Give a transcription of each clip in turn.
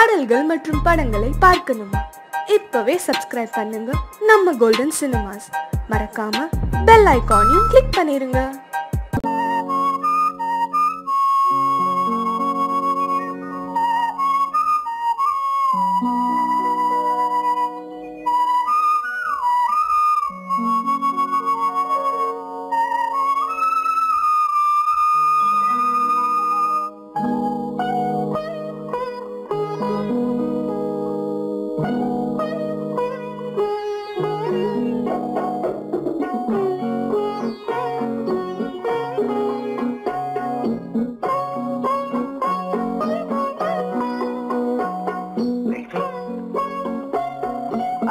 பாடல்கள் மற்றும் படங்களை பார்க்கணுமா? இப்பவே சப்ஸ்கிரைப் பண்ணுங்க நம்ம கோல்டன் சினிமாஸ். மறக்காம பெல் ஐகானையும் கிளிக் பண்ணிருங்க.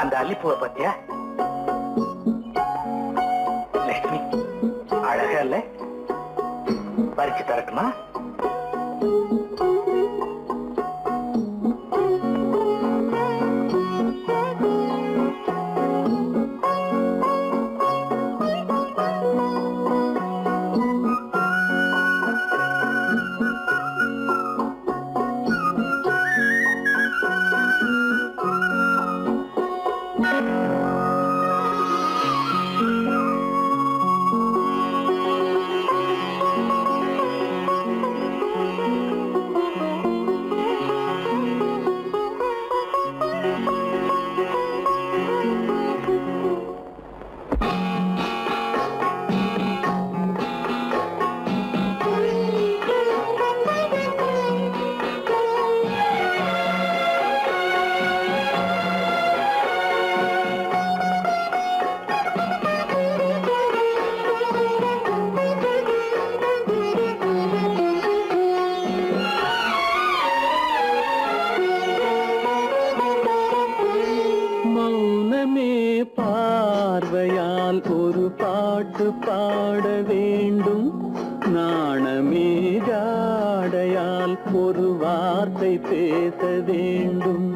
அந்த அல்லிப்பூவை பத்தியா லட்சுமி? அழகா இல்ல? பறிச்சு தரட்டுமா? பார்வையால் ஒரு பாட்டு பாட வேண்டும், நாணமே ஜாடையால் ஒரு வார்த்தை பேச வேண்டும்.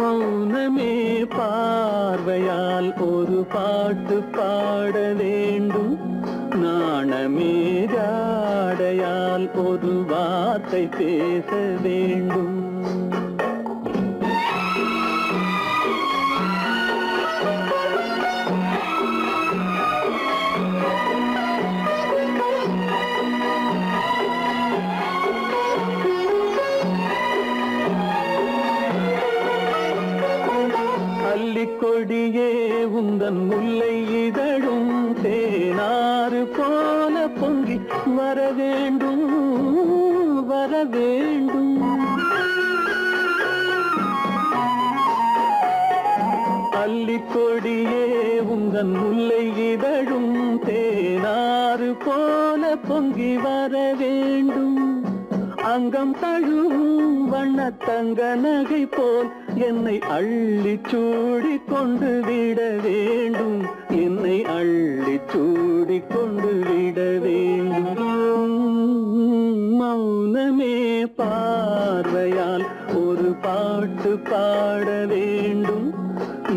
மௌனமே பார்வையால் ஒரு பாட்டு பாட வேண்டும், நாணமே ஜாடையால் ஒரு வார்த்தை பேச வேண்டும். கொடியே உந்தன் முல்லை இதழும் தேனாறு போல பொங்கி வர வேண்டும், வர வேண்டும். அல்லிக்கொடியே உந்தன் முல்லை இதழும் தேனாறு போல பொங்கி வர வேண்டும். அங்கம் தழுவும் வண்ணத்தங்க நகை போல் என்னை அள்ளி சூடி கொண்டு விட வேண்டும், என்னை அள்ளி சூடி கொண்டு விட வேண்டும். மௌனமே பார்வையால் ஒரு பாட்டு பாட வேண்டும்,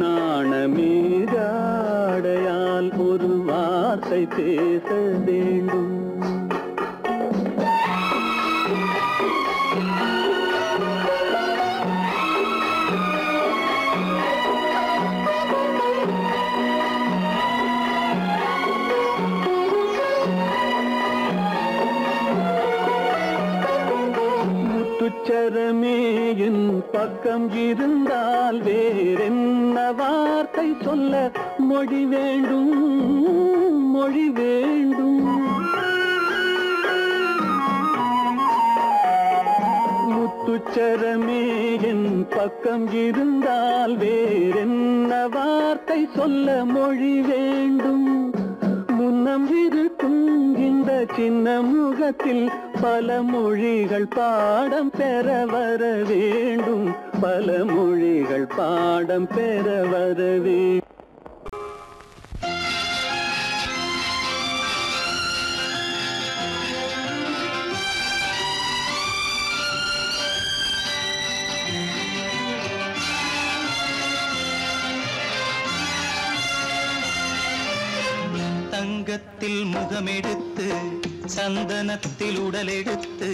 நாணமே ஜாடையால் ஒரு வார்த்தை பேச வேண்டும். முத்துச்சரமே என் பக்கம் இருந்தால் வேறென்ன வார்த்தை சொல்ல மொழி வேண்டும், மொழி வேண்டும். முத்துச்சரமே என் பக்கம் இருந்தால் வேறென்ன வார்த்தை சொல்ல மொழி வேண்டும். முன்னம் இருக்கும் இந்த சின்ன முகத்தில் பல மொழிகள் பாடம் பெற வர வேண்டும், பல மொழிகள் பாடம் பெற வர வேண்டும். தங்க தங்கத்தில் முகமெடுத்து சந்தனத்தில் உடலெடுத்து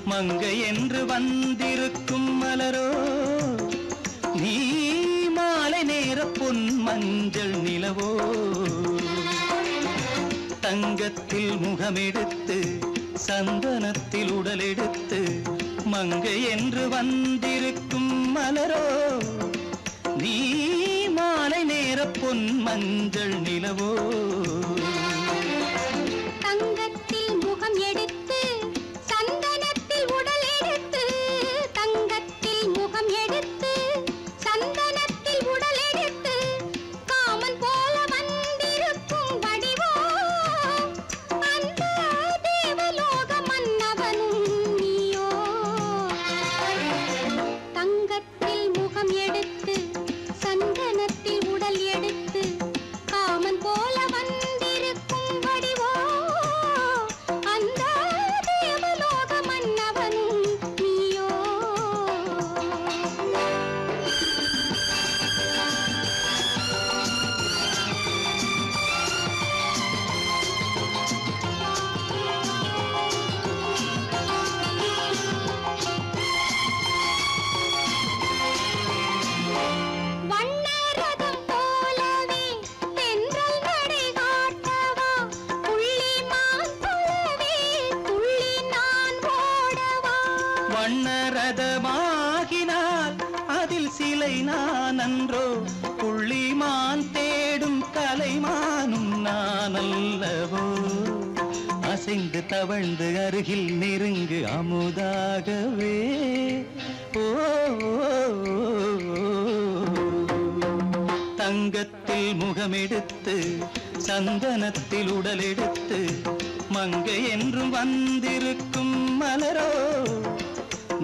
மங்கை என்று வந்திருக்கும் மலரோ நீ மாலை நேர பொன் மஞ்சள் நிலவோ தங்கத்தில் முகமெடுத்து சந்தனத்தில் உடலெடுத்து மங்கை என்று வந்திருக்கும் மலரோ நீ மாலை நேர பொன் மஞ்சள் நிலவோ தங்கத்தில் முகம் எடுத்து சந்தனத்தில் உடல் எடுத்து தங்கத்தில் முகம் எடுத்து சந்தனத்தில் உடல் எடுத்து காமன் போல வந்திருக்கும் வடிவோ அந்த தேவலோக மன்னவனும் நீயோ தங்கத்தில் முகம் எடுத்து சந்தனத்தில் உடல் எடுத்து காமன் போல வந்திருக்கும் வடிவோ அந்த தேவலோக மன்னவனும் நீயோ வண்ணரதம் போலவே தென்றல் நடை காட்டவா புள்ளிமான் போலவே துள்ளி நான் ஓடவா வண்ணரதமாகினால் அதில் சிலை நான் அன்றோ புள்ளிமான் தேடும் கலைமானும் நான் அல்லவோ அசைந்து தவழ்ந்து அருகில் நெருங்கு அமுதாகவே ஓ தங்கத்தில் முகமெடுத்து சந்தனத்தில் உடலெடுத்து மங்கை என்றும் வந்திருக்கும் மலரோ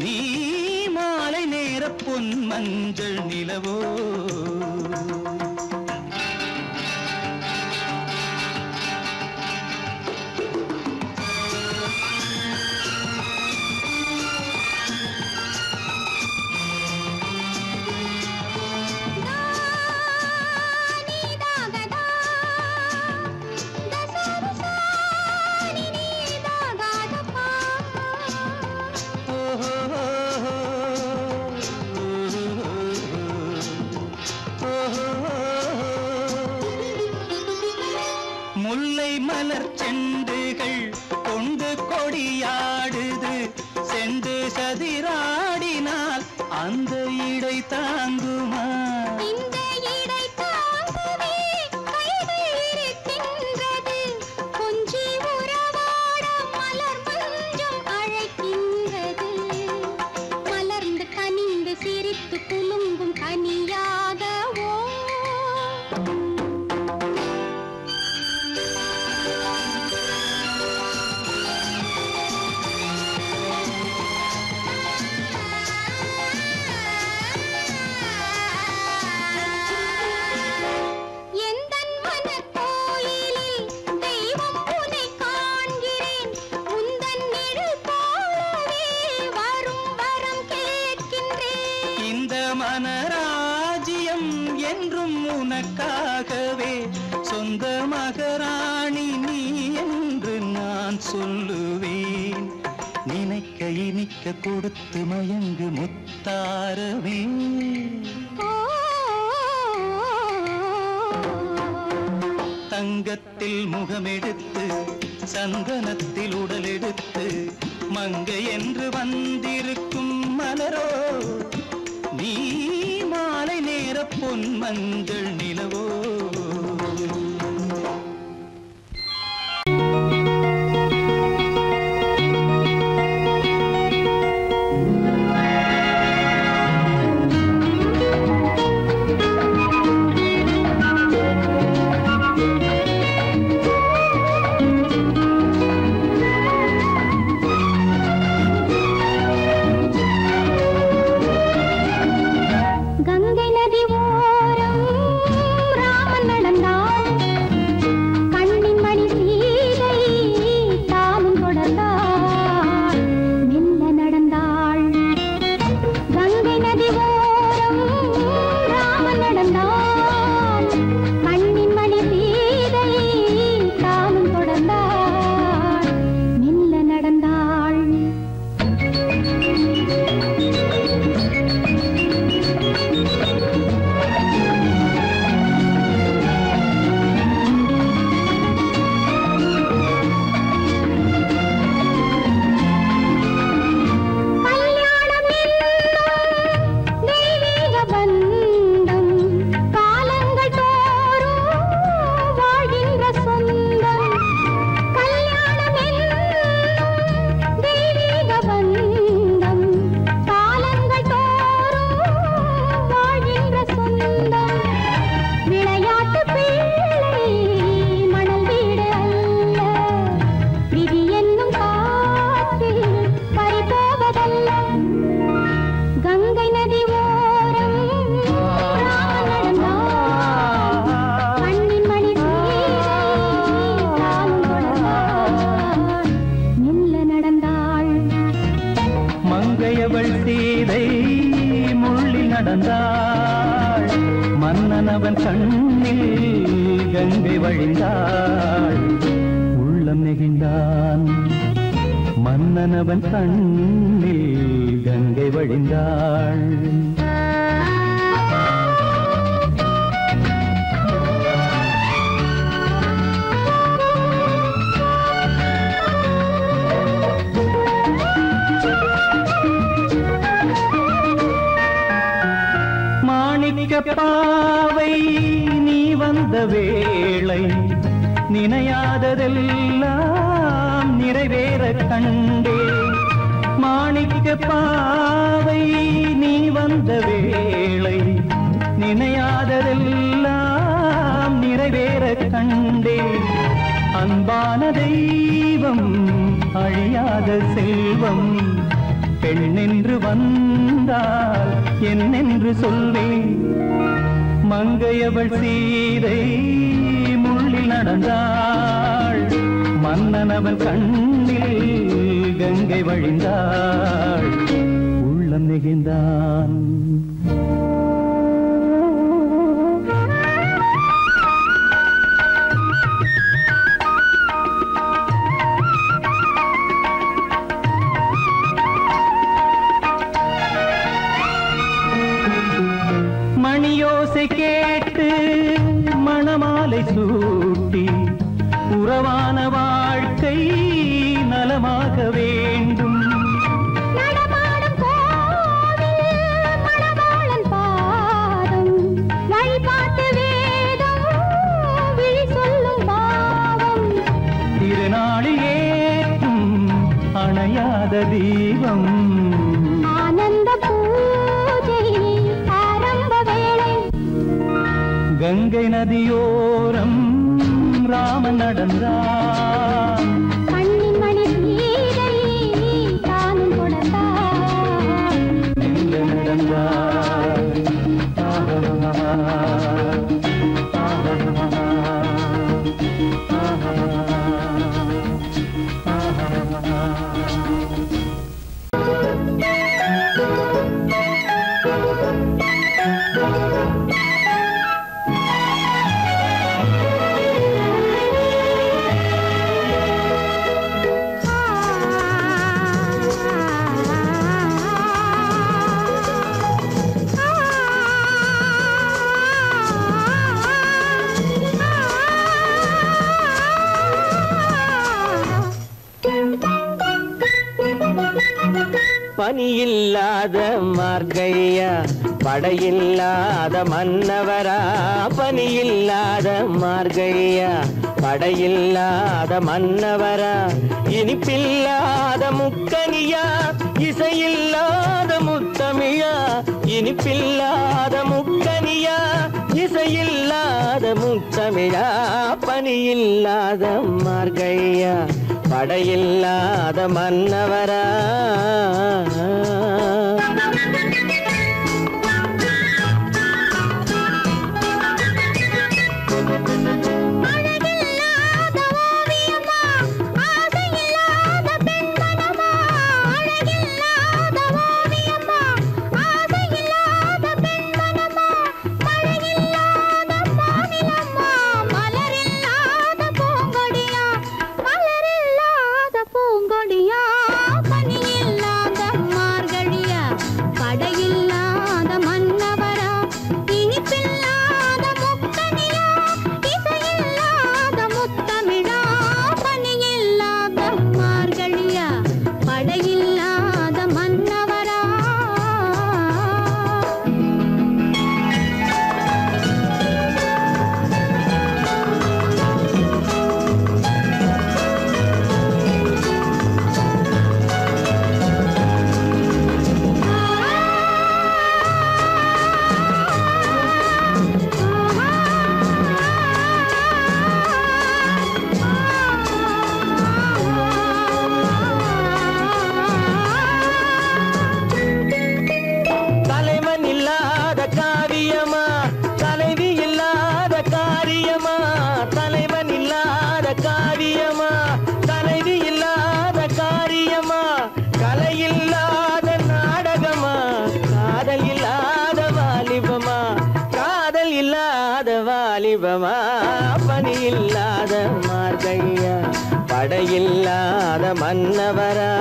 நீ மாலை நேர பொன் மஞ்சள் நிலவோ முல்லை மலர் செண்டுகள் கொண்டு கொடியாடுது செண்டு சதிராடினால் அந்த இடை தாங்குமா இந்த இடை தாங்குவே கைகள் இருக்கின்றது கொஞ்சி உறவாட மலர் மஞ்சம் அழைக்கின்றது மலர்ந்து கனிந்து சிரித்து குலுங்கும் கனியாகவோ எந்தன் மனக்கோயிலில் தெய்வம் உன்னை காண்கிறேன் உந்தன் நிழல் போலவே வரும் வரம் கேட்கின்றேன் இந்த மனராஜ்யம் என்றும் உனக்காகவே சொந்த மகராணி நீ என்று நான் சொல்லுவேன் நினைக்க இனிக்க கொடுத்து மயங்கு முத்தாரவே தங்கத்தில் முகமெடுத்து சந்தனத்தில் உடலெடுத்து மங்கை என்று வந்திருக்கும் மலரோ நீ மாலை நேர பொன் மஞ்சள் நிலவோ கங்கை நதி ஓரம் ராமன் நடந்தாள் மன்னன் அவன் கண்ணில் கங்கை வழிந்தாள் உள்ளம் நெகிழ்ந்தான் மன்னன் அவன் கண்ணில் கங்கை வழிந்தாள் பாவை நீ வந்த வேளை நினையாததெல்லாம் நிறைவேற கண்டே மாணிக்க பாவை நீ வந்த வேளை நினையாததெல்லாம் நிறைவேற கண்டே அன்பான தெய்வம் அழியாத செல்வம் பெண்ணென்று வந்தால் என்னென்று சொல்வேன் மங்கையவள் சீதை முள்ளில் நடந்தாள் மன்னனவன் கண்ணில் கங்கை வழிந்தாள் உள்ளம் நெகிழ்ந்தான் மணியோசை கேட்டு மணமாலை சூட்டி உறவான வாழ்க்கை நலமாக வேண்டும் நடமாடும் கோவில் மணவாளன் பாதம் வழிபாட்டு வேதம் விழி சொல்லும் பாவம் திருநாளில் ஏற்றும் அணையாத தீபம் ஆனந்த பூஜை ஆரம்ப வேளை கங்கை நதியோரம் ராமன் நடந்தான் கண்ணின் மணி சீதை தானும் கொடுத்தான் எங்க நடந்தான் பனியில்லாத மார்கழியா படையில்லாத மன்னவரா பனியில்லாத மார்கழியா படையில்லாத மன்னவரா இனிப்பில்லாத முக்கனியா இசையில்லாத முத்தமிழா இனிப்பில்லாத முக்கனியா இசையில்லாத முத்தமிழா பனியில்லாத மார்கழியா படையில்லாத மன்னவரா அழகில்லாத ஓவியமா ஆசையில்லாத பெண்மனமா அழகில்லாத ஓவியமா ஆசையில்லாத பெண்மனமா மழையில்லாத பானிலம்மா மலரில்லாத பூங்கொடியா மலரில்லாத பூங்கொடியா பனியில்லாத மார்கழியா மன்னவரா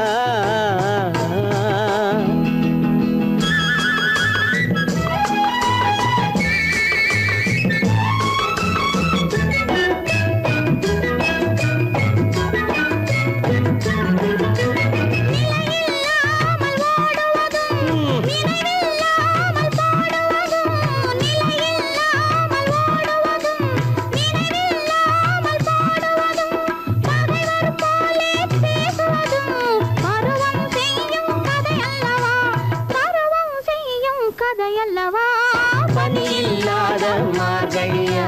பனியில்லாத மார்கழியா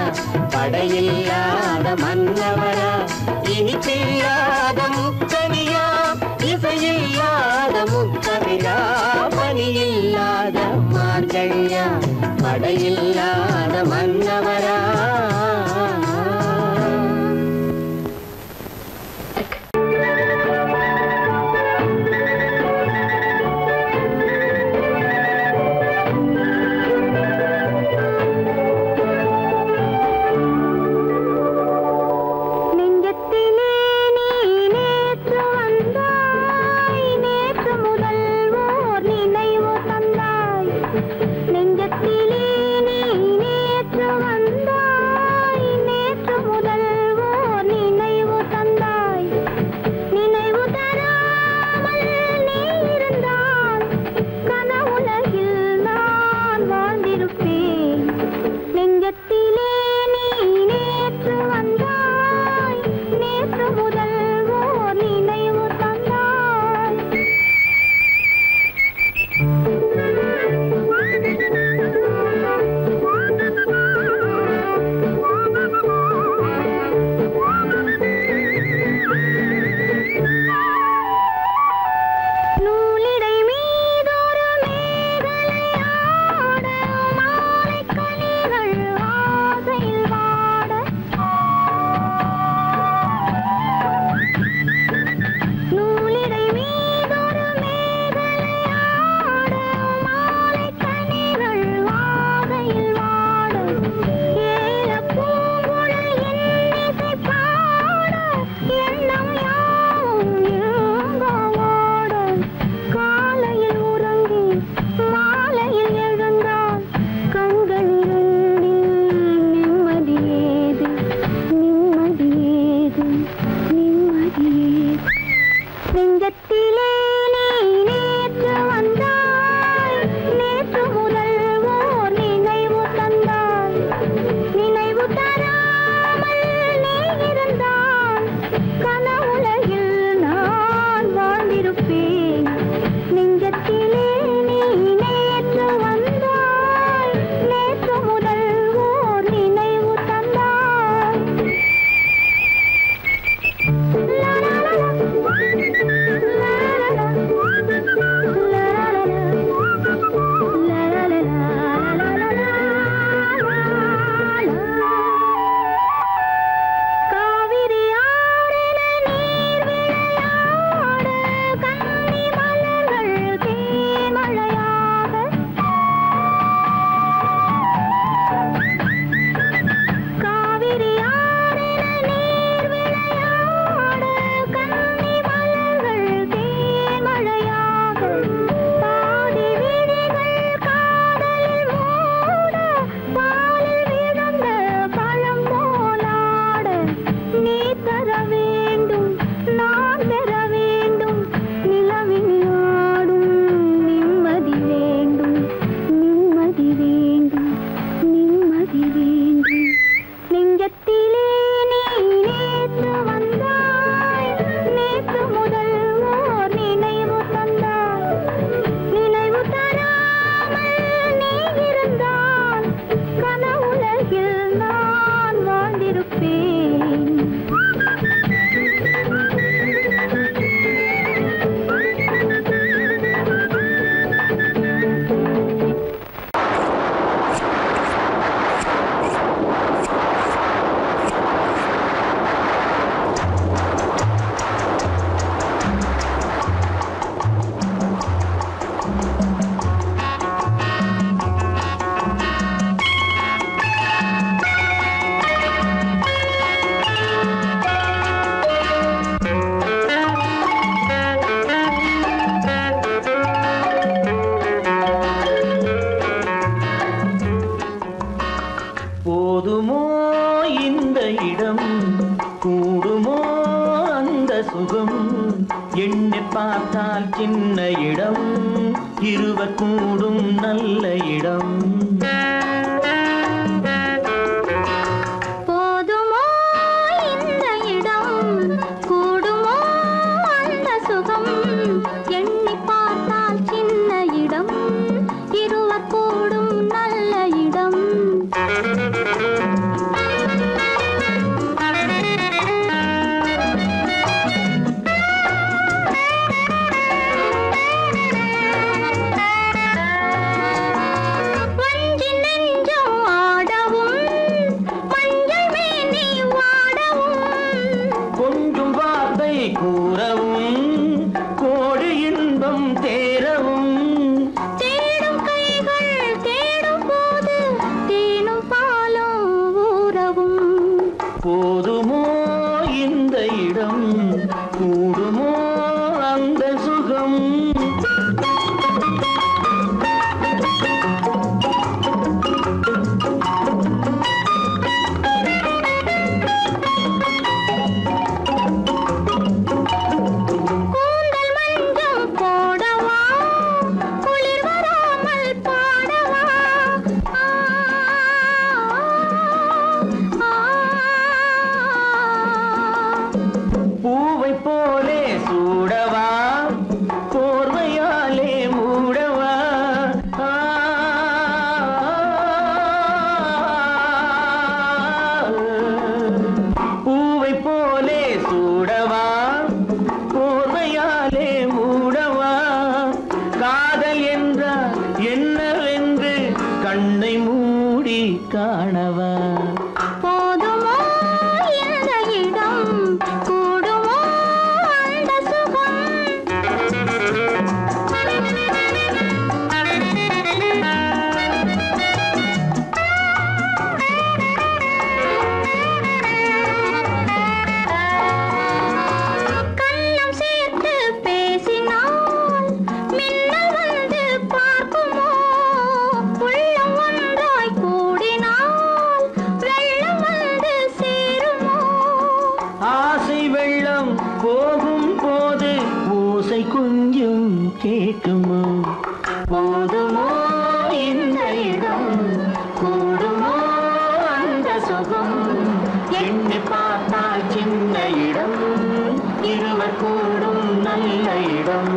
படையில்லாத மன்னவரா இனிப்பில்லாத முக்கனியா இசையில்லாத முக்கனியா பனியில்லாத மார்கழியா படையில்லாத மன்னவரா நெஞ்சத்தில் பார்த்தால் சின்ன இடம் இருவர் கூடும் நல்ல இடம். போதுமோ இந்த இடம், கூடுமோ அந்த சுகம், எண்ணி பார்த்தால் சின்ன இடம் இருவர் கூடும் நல்ல இடம். போதுமோ இந்த இடம், கூடுமோ அந்த சுகம். பூவை போலே சூடவா, போர்வையாலே மூடவா, பூவை போலே சூடவா, போர்வையாலே மூடவா, காதல் என்றால் என்னவென்று கண்ணை மூடி காணவா. போதுமோ இந்த இடம், கூடுமோ அந்த சுகம். கண்ணம் சேர்த்து பேசினால் மின்னல் வந்து பார்க்குமோ, உள்ளம் ஒன்றாய் கூடினால் வெள்ளம் வந்து சேருமோ. ஆசை வெள்ளம் போகும் போது ஓசை கொஞ்சம் கேட்குமோ. போதுமோ இந்த இடம், கூடுமோ அந்த சுகம், எண்ணி பார்த்தால் சின்ன இடம் இருவர் கூடும் நல்ல இடம்.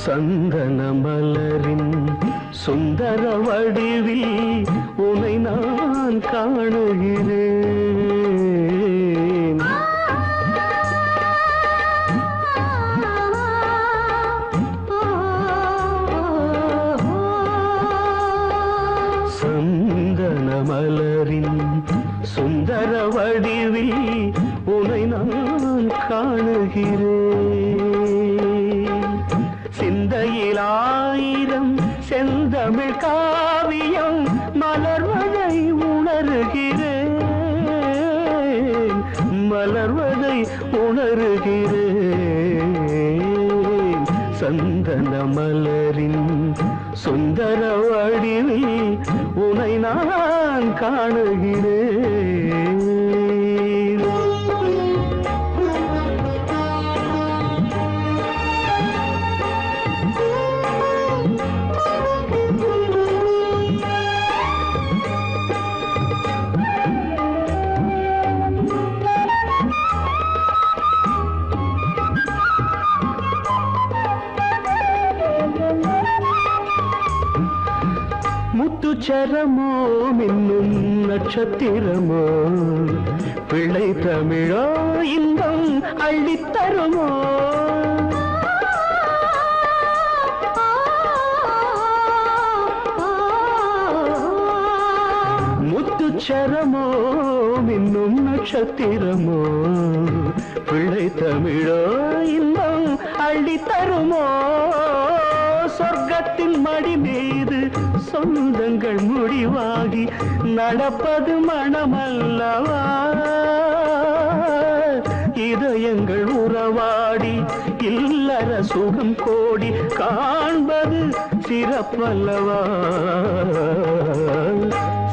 சந்தன மலரின் சுந்தர வடிவில் உன்னை நான் காணுகிறேன். சந்தன மலரின் சுந்தர வடிவில் உன்னை நான் காணுகிறேன். சிந்தையில் ஆயிரம் செந்தமிழ் காவியம் மலர்வதை உணர்கிறேன், மலர்வதை உணர்கிறேன். சந்தன மலரின் சுந்தர வடிவில் உன்னை நான் காணுகிறேன். முத்துச்சரமோ மின்னும் நட்சத்திரமோ, பிள்ளை தமிழோ இன்பம் அள்ளித்தருமோ. முத்துச்சரமோ மின்னும் நட்சத்திரமோ, பிள்ளை தமிழோ இன்னும் அள்ளி தருமோ சொர்க்கத்தின் மடி மீது சொந்தங்கள் முடிவாகி நடப்பது மனமல்லவா இதயங்கள் உறவாடி இல்லற சுகம் கோடி காண்பது சிறப்பல்லவா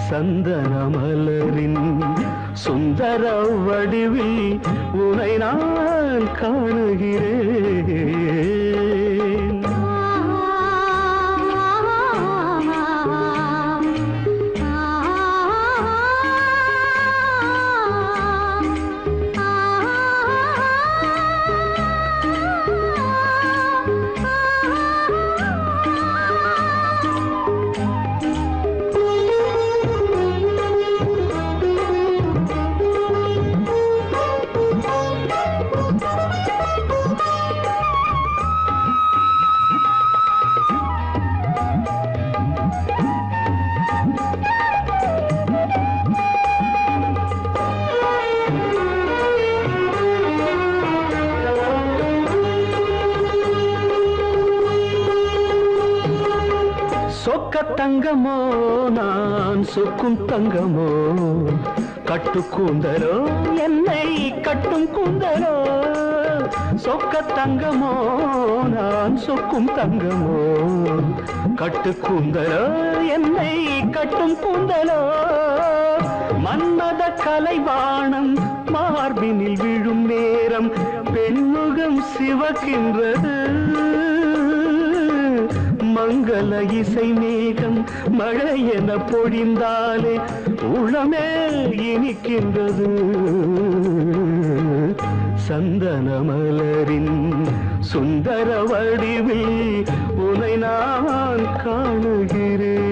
சந்தன மலரின் சுந்தர வடிவில் உனை நான் காணுகிறேன் தங்கமோ நான் சொக்கும் தங்கமோ கட்டு கூந்தலோ என்னை கட்டும் கூந்தலோ சொக்க தங்கமோ நான் சொக்கும் தங்கமோ கட்டு கூந்தலோ என்னை கட்டும் கூந்தலோ மன்மத கலைவாணம் மார்பினில் விழும் நேரம் பெண்முகம் சிவக்கின்றது மங்கள இசை மேகம் மழை என பொழிந்தாலே உளமே இனிக்கின்றது சந்தன மலரின் சுந்தர வடிவில் உனை நான் காணுகிறேன்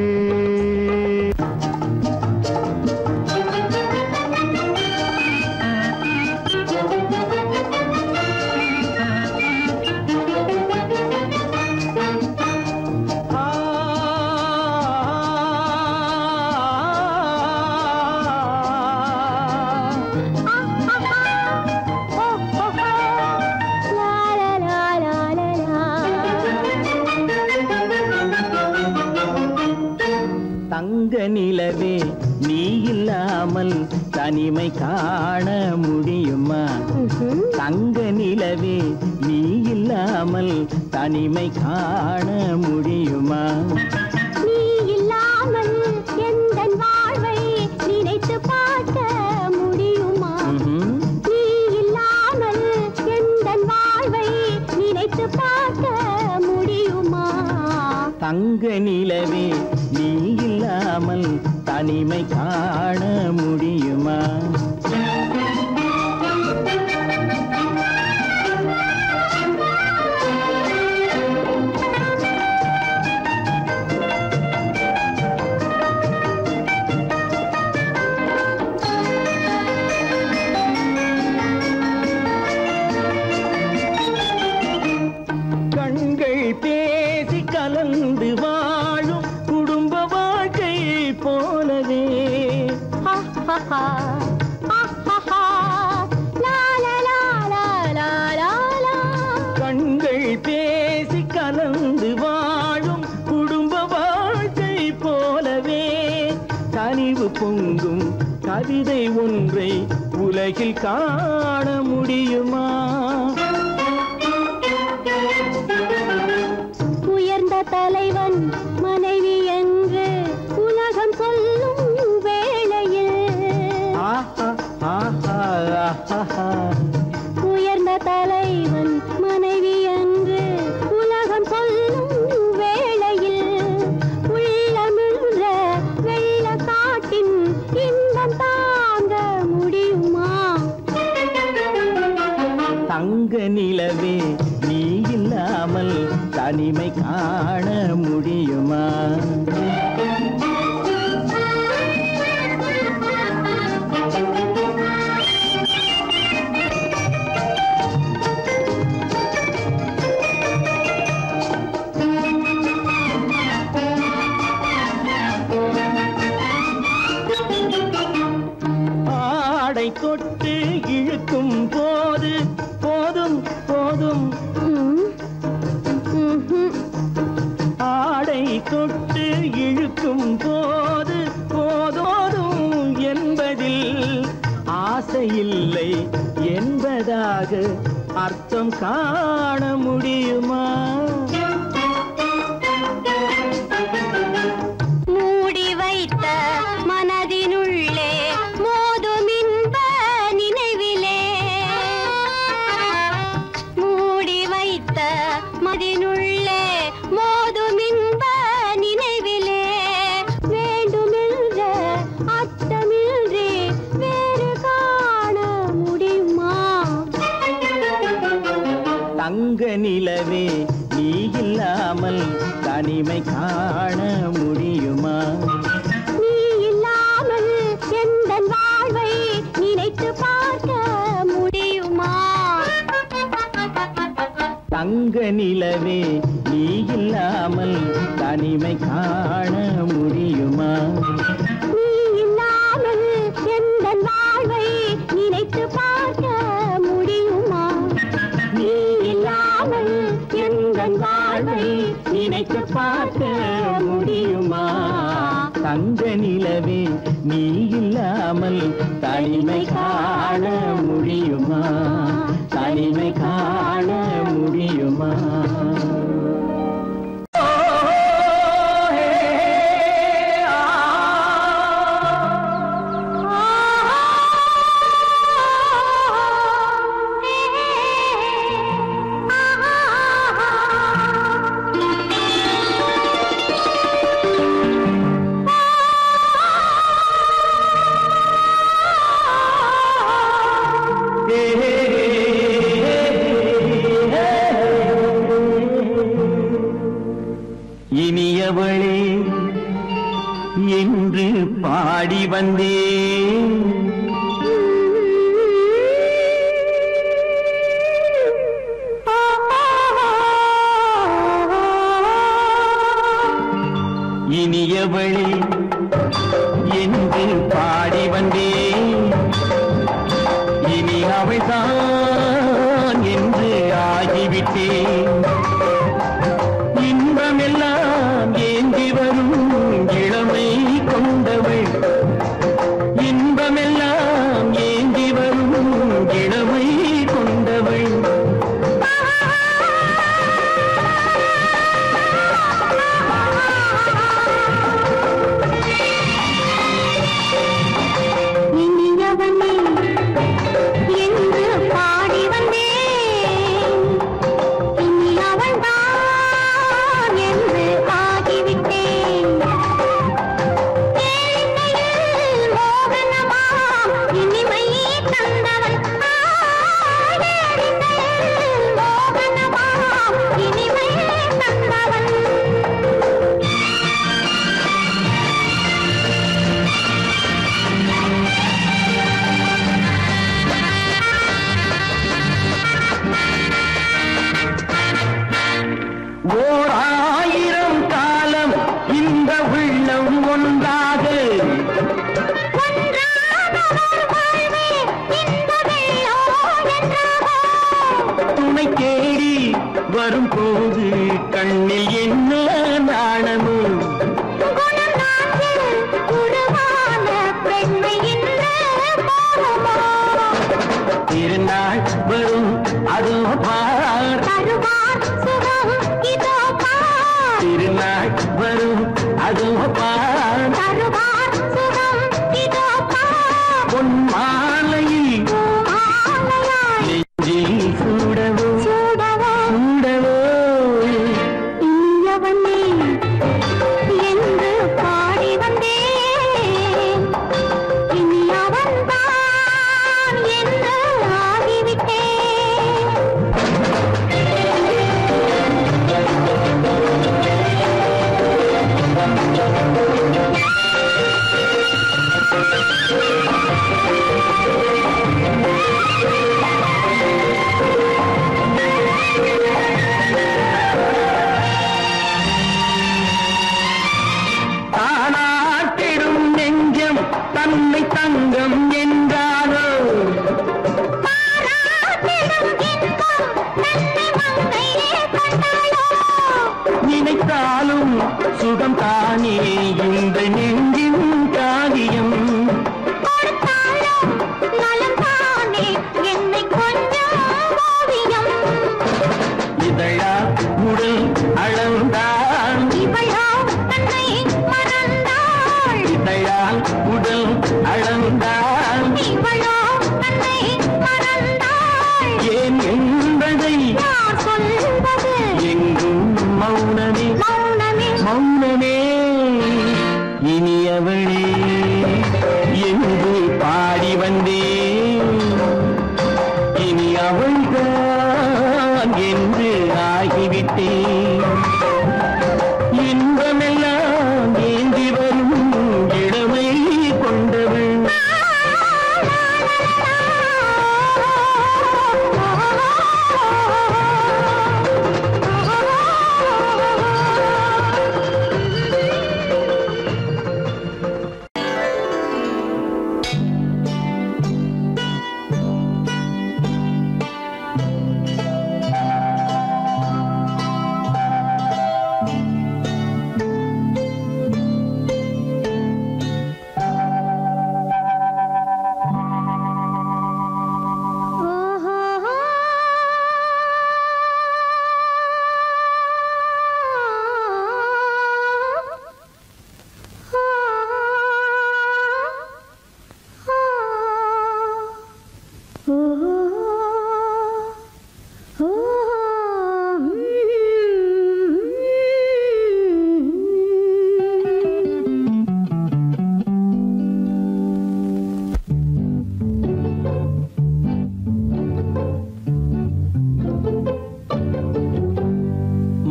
நிலவே நீ இல்லாமல் தனிமை காண முடியுமா தங்க நிலவே நீ இல்லாமல் தனிமை காண முடியுமா நீ இல்லாமல் எந்தன் வாழ்வை நினைத்து பார்க்க முடியுமா நீ இல்லாமல் எந்தன் வாழ்வை நினைத்து பார்க்க முடியுமா தங்க நிலவே நீ இல்லாமல் தனிமை காண முடியுமா கண்கள் பேசி கலந்து வாழும் குடும்ப வாழ்க்கை போலவே கண்கள் பேசி கலந்து வாழும் குடும்ப வாழ்க்கை போலவே கனிவு பொங்கும் கவிதை ஒன்றை உலகில் காண முடியுமா உயர்ந்த தலைவன் மனைவி என்று உலகம் சொல்லும் வேளையில் உயர்ந்த தலைவன் மனைவி என்று உலகம் சொல்லும் வேளையில் உள்ளமிழ்ற வெள்ள காட்டின் இன்பம் தாங்க முடியுமா தங்க நிலவே நீ இல்லாமல் தனிமை காண முடியுமா ஆடை தொட்டு இழுக்கும் போது போதும் ஆடை தொட்டு இழுக்கும் போது போதோதும் என்பதில் ஆசையில்லை என்பதாக அர்த்தம் காண முடியுமா? மூடி வைத்த மனதினுள்ளே மோதும் இன்ப நினைவிலே, மூடி வைத்த மனதினுள்ளே மோதும் இன்ப நினைவிலே, வேண்டுமென்ற அர்த்தமின்றி வேறு காண முடியுமா? தங்க நிலவே நீ இல்லாமல் தனிமை காண முடியுமா? நீ இல்லாமல் எந்தன் வாழ்வை நினைத்து பார்க்க முடியுமா? தங்க நிலவே நீ இல்லாமல் தனிமை காண முடியுமா? நீ இல்லாமல் எந்தன் வாழ்வை நினைத்து பார்க்க முடியுமா? நீ இல்லாமல் எந்தன் வாழ்வை நினைத்து பார்க்க முடியுமா? தங்க நிலவே நீ இல்லாமல் தனிமை காண முடியுமா? தனிமை காண முடியுமா? இனியவளே என்று பாடி வந்தேன், இனியவளே என்று பாடி வந்தேன், இனி அவள்தான் என்று ஆகிவிட்டேன். இன்பமெல்லாம் ஏந்தி வரும் இளமை கொண்டவள், இன்பமெல்லாம் ஏந்தி வரும் இளமை கொண்டவள். இனியவனே என்று பாடி வந்தேன், இனி அவள்தான் என்று ஆகிவிட்டேன். ஏழையில் மோகனமாம் இனிமை தந்தவள், ஏழையில் மோகனமாம் இனிமை தந்தவள். ஓர் ஆயிரம் காலம் இந்த உள்ளம் ஒன்றாக துணை தேடி வரும்போது கண்ணில் என்ன நாணமோ? திருநாள் வரும் அதோ பார், திருநாள் வரும் அதோ பார், பொன் மாலையில் நெஞ்சில் சூடவோ சூடவோ. இனியவனே என்று பாடி வந்தேன், இனி அவன்தான் என்று ஆகிவிட்டேன். தானே இந்த நெஞ்சின் காவியம் இதழா உடல் அளந்தான் இதழால் உடல் அளந்தான் ஏன் என்பதை எங்கும் மௌனமே மௌனமே இனியவளே என்று பாடி வந்தேன் இனி அவள்தான் என்று ஆகிவிட்டேன் இன்பமெல்லாம் ஏந்தி வரும் இளமை கொண்டவள்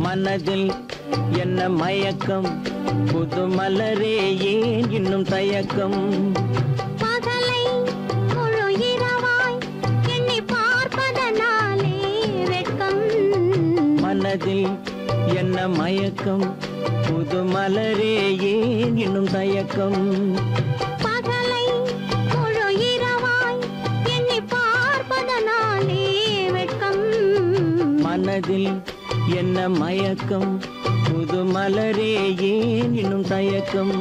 மனதில் என்ன மயக்கம் புது மலரே ஏன் இன்னும் தயக்கம் பகலை முழு இரவாய் எண்ணி பார்ப்பதனாலே வெட்கம் மனதில் என்ன மயக்கம் புது மலரே ஏன் இன்னும் தயக்கம் பகலை முழு இரவாய் எண்ணி பார்ப்பதனாலே வெட்கம் மனதில் என்ன மயக்கம் புது மலரே ஏன் இன்னும் தயக்கம்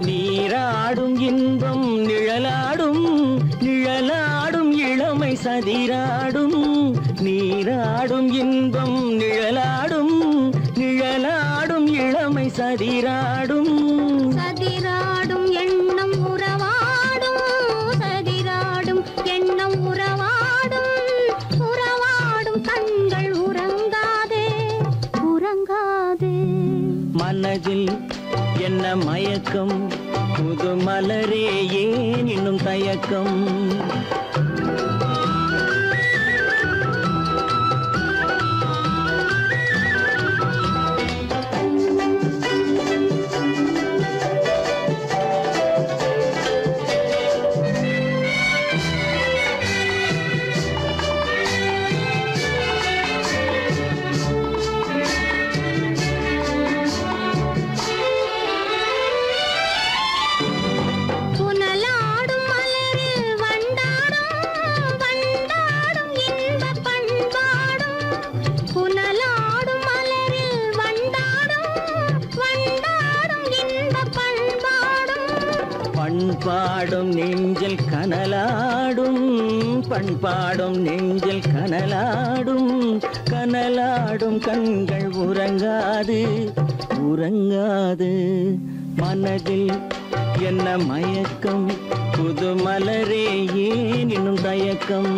நீராடும் இன்பம் நிழலாடும் நிழலாடும் இளமை சதிராடும் நீராடும் இன்பம் நிழலாடும் நிழலாடும் இளமை சதிராடும் சதிராடும் எண்ணம் உறவாடும் சதிராடும் எண்ணம் உறவாடும் உறவாடும் கண்கள் உறங்காதே உறங்காதே மனதில் என்ன மயக்கம் புது மலரே ஏன் இன்னும் தயக்கம் புனலாடும் மலரில் வண்டாடும் வண்டாடும் இன்பப் பண்பாடும் புனலாடும் மலரில் வண்டாடும் வண்டாடும் இன்பப் பண்பாடும் பண்பாடும் நெஞ்சில் கனலாடும் பண்பாடும் நெஞ்சில் கனலாடும் கனலாடும் கண்கள் உறங்காது உறங்காது மனதில் என்ன மயக்கம் புது மலரே ஏன் இன்னும் தயக்கம்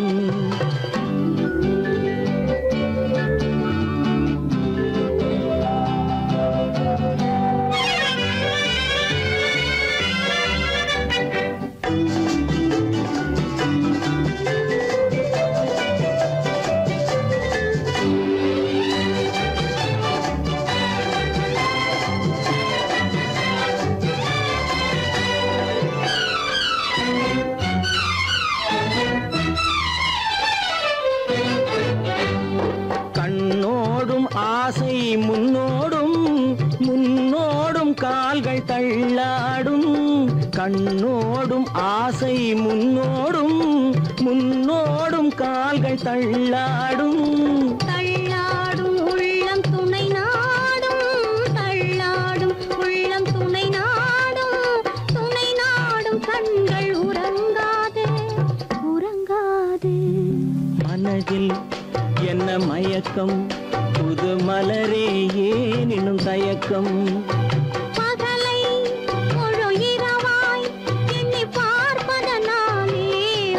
முன்னோடும் முன்னோடும் கால்கள் தள்ளாடும் கண்ணோடும் ஆசை முன்னோடும் முன்னோடும் கால்கள் தள்ளாடும் தள்ளாடும் உள்ளம் துணை நாடும் தள்ளாடும் உள்ளம் துணை நாடும் கண்கள் உறங்காதே உறங்காதே மனதில் என்ன மயக்கம் புது மலரே ஏன் இன்னும் தயக்கம் பகலை முழு இரவாய் எண்ணி பார்ப்பதனாலே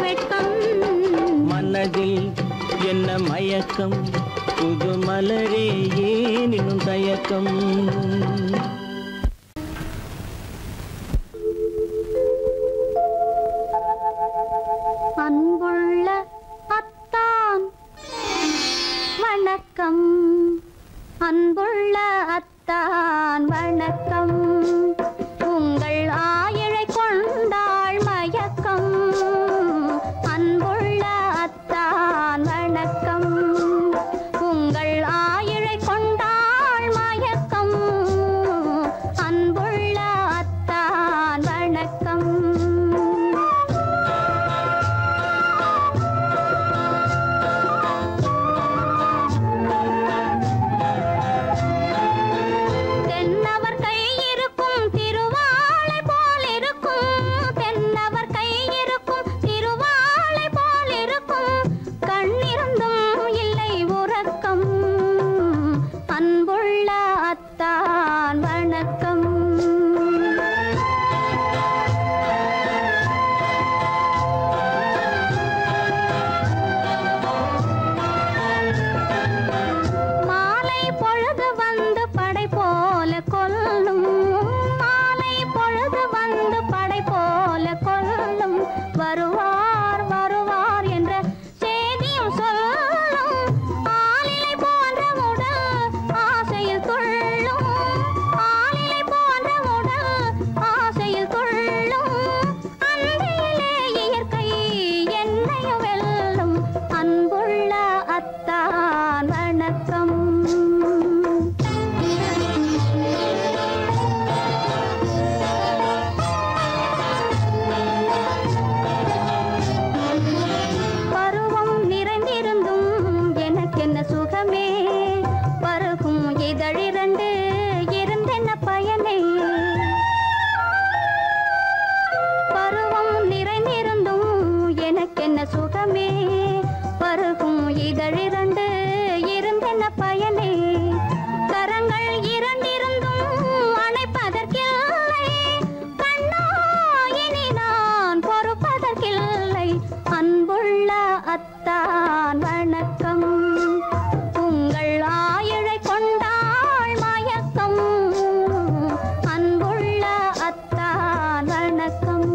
வெட்கம் மனதில் என்ன மயக்கம் புது மலரே ஏன் இன்னும் தயக்கம் அன்புள்ள அத்தான் வணக்கம் அன்புள்ள அத்தான் வணக்கம் உங்கள் ஆயிழை கொண்டாள் மயக்கம் அன்புள்ள அத்தான் வணக்கம் உங்கள் ஆயிழை கொண்டாள் மயக்கம் அன்புள்ள அத்தான் வணக்கம் தென்னவர் கை இருக்கும் திருவாளை போல் இருக்கும் தென்னவர் கை இருக்கும் திருவாளை போல் இருக்கும் கண்ணிருந்தும் இல்லை உறக்கம் அன்புள்ள அத்தான் வணக்கம் மாலை பொழுது வந்து படை போல கொல்லும் மாலை பொழுது வந்து படை போல கொல்லும் வருவார் வருவார் என்ற செய்தியும் சொல்லும் ஆளிலை போன்ற உடல் ஆசையில் துள்ளும் ஆளிலை போன்ற உடல் ஆசையில் துள்ளும் அன்பிலே இயற்கை என்னையும் வெல்லும் அன்புள்ள அத்தான் வணக்கம் பருவம் நிறைந்திருந்தும் எனக்கென்ன சுகமே பருகும் இதழிரண்டு இருந்தென்ன பயனே பருவம் நிறைந்திருந்தும் எனக்கென்ன சுகமே பருகும் இதழிரண்டு இருந்தென்ன பயனே கரங்கள் இரண்டிருந்தும் அணைப்பதற்கில்லை கண்ணா இனி நான் பொறுப்பதற்கில்லை அன்புள்ள அத்தான் வணக்கம் உங்கள் ஆயிழை கொண்டாள் மயக்கம் அன்புள்ள அத்தான் வணக்கம்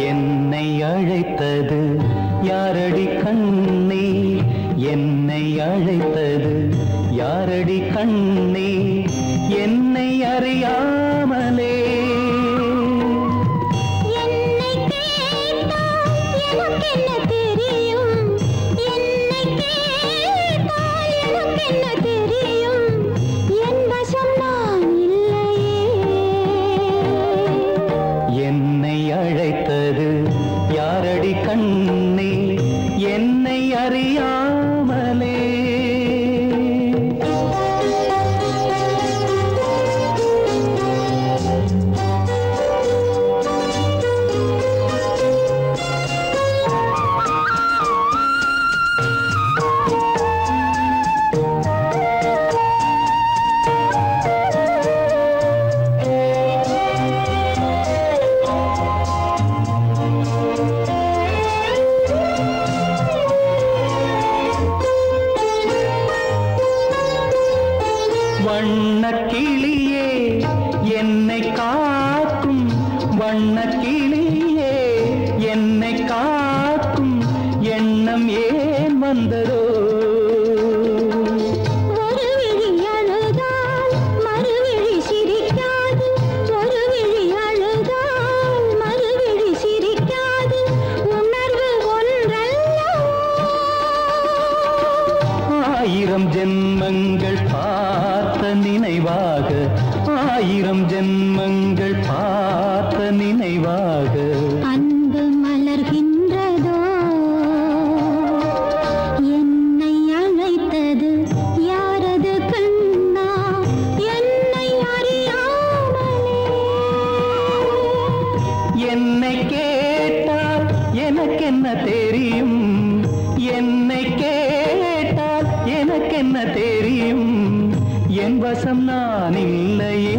என்னை அழைத்தது யாரடி கண்ணே என்னை அழைத்தது யாரடி கண்ணே என்னை அறியாமலே என்னை கேட்டால் எனக்கென்ன தெரியும் என்னை கேட்டால் எனக்கென்ன தெரியும் என் வசம் நான் இல்லையே என்னை அழைத்தது யாரடி கண்ணே என்னை அறியாமலே ஏன் வந்ததோ ஒரு விழி அழுதால் மறுவிழி சிரிக்காது ஒரு விழி அழுதால் மறுவிழி சிரிக்காது உணர்வு ஒன்றல்லவோ ஆயிரம் ஜென்மங்கள் பார்த்த நினைவாக ஆயிரம் ஜென்மங்கள் பார்த்த நினைவாக அன்பு மலர்கின்றதோ என்னை அழைத்தது யாரது கண்ணா என்னை அறியாமலே என்னை கேட்டால் எனக்கென்ன தெரியும் என்னை கேட்டால் எனக்கென்ன தெரியும் என் வசம் நான் இல்லையே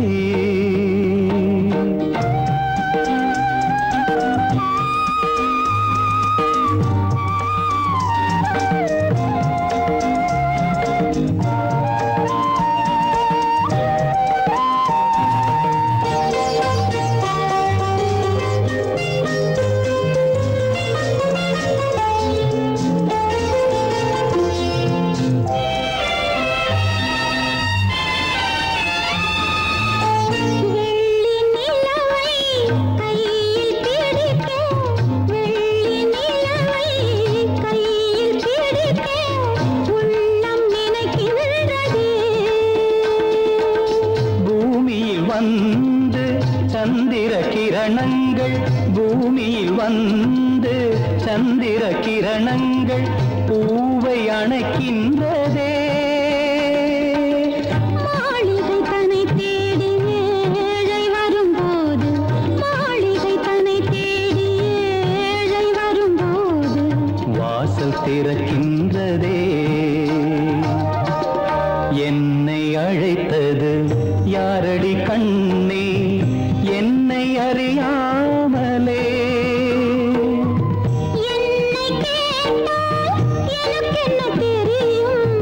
வெள்ளி நிலவை கையில் பிடிக்க வெள்ளி நிலவை கையில் பிடிக்க உள்ளம் நினைக்கின்றதே பூமியில் வந்து சந்திர கிரணங்கள் பூமியில் வந்து சந்திர கிரணங்கள் பூவை அணைக்கின்றதே மாளிகை தன்னை தேடி ஏழை வரும்போது மாளிகை தன்னை தேடி ஏழை வரும்போது வாசல் திறக்கின்றதே என்னை அழைத்தது யாரடி கண்ணே என்னை அறியாமலே என்னை கேட்டால் எனக்கென்ன தெரியும்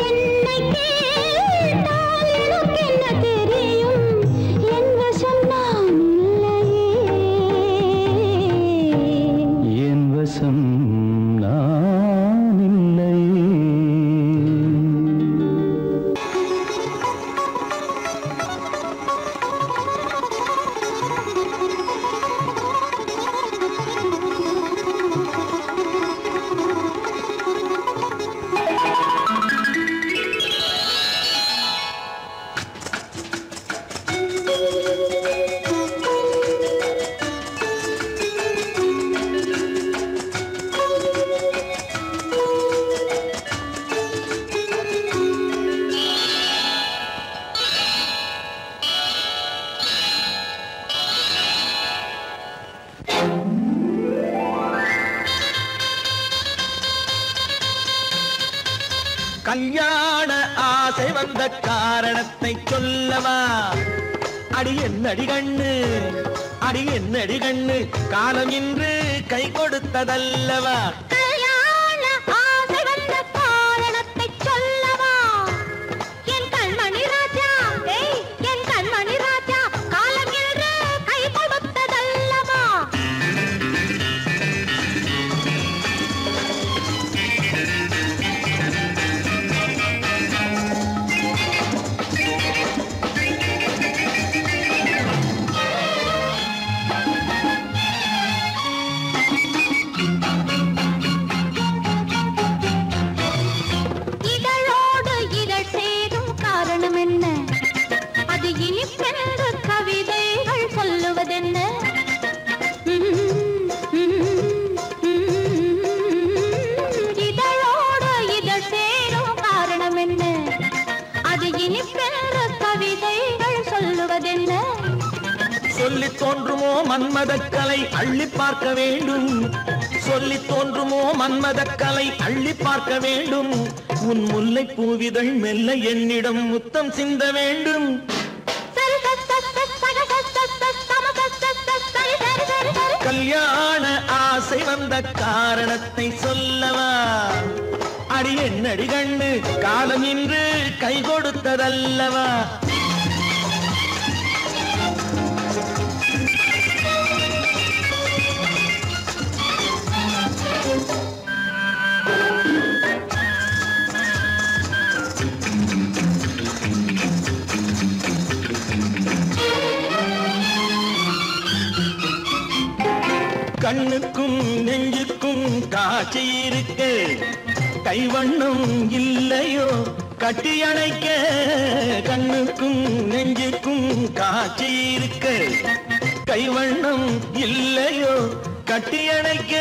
என்னை கேட்டால் எனக்கென்ன தெரியும் என் வசம் நான் இல்லையே என் வசம் நான் இல்லையே கல்யாண ஆசை வந்த காரணத்தை சொல்லவா? அடி என்னடி கண்ணு, அடி என்னடி கண்ணு, காலம் இன்று கை கொடுத்ததல்லவா? கல்யாண ஆசை வந்த காரணத்தை சொல்லவா? என் கண்மணி ராஜா, ஏய் என் கண்மணி ராஜா, காலம் என்று கை கொடுத்ததல்லவா? இதழோடு இதழ் சேரும் காரணம் என்ன? அது இனிப்பென்று கவிதைகள் சொல்லுவதென்ன? இதழோடு இதழ் சேரும் காரணம் என்ன? அது இனிப்பென்று கவிதைகள் சொல்லுவதென்ன? சொல்லி தோன்றுமோ மன்மதக்கலை அள்ளி பார்க்க வேண்டும், சொல்லி தோன்றுமோ மன்மதக்கலை அள்ளி பார்க்க வேண்டும். உன் முல்லை பூவிதழ் மெல்ல என்னிடம் முத்தம் சிந்த வேண்டும். கல்யாண ஆசை வந்த காரணத்தை சொல்லவா? அடி என்னடி கண்ணு, காலம் இன்று கை கொடுத்ததல்லவா? கண்ணுக்கும் நெஞ்சுக்கும் காட்சி இருக்கு கைவண்ணம் இல்லையோ கட்டி அணைக்க கண்ணுக்கும் நெஞ்சுக்கும் காட்சி இருக்கு கைவண்ணம் இல்லையோ கட்டி அணைக்க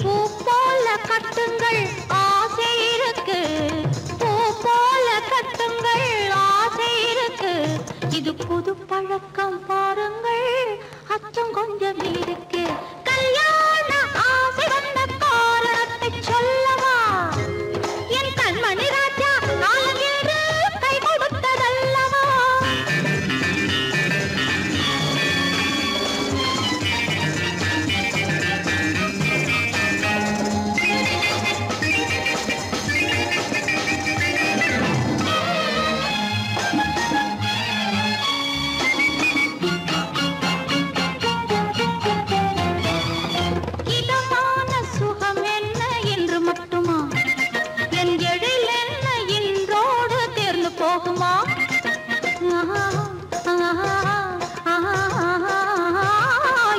பூ போல கட்டுங்கள் ஆசை இருக்கு பூ போல கட்டுங்கள் ஆசை இருக்கு இது புது பழக்கம் பாருங்கள் அச்சம் கொஞ்சம் இருக்கு கல்யாண ஆசை வந்த காரணத்தை சொல்லவா என் கண்மணி ராஜா காலம் என்று கை கொடுத்ததல்லவா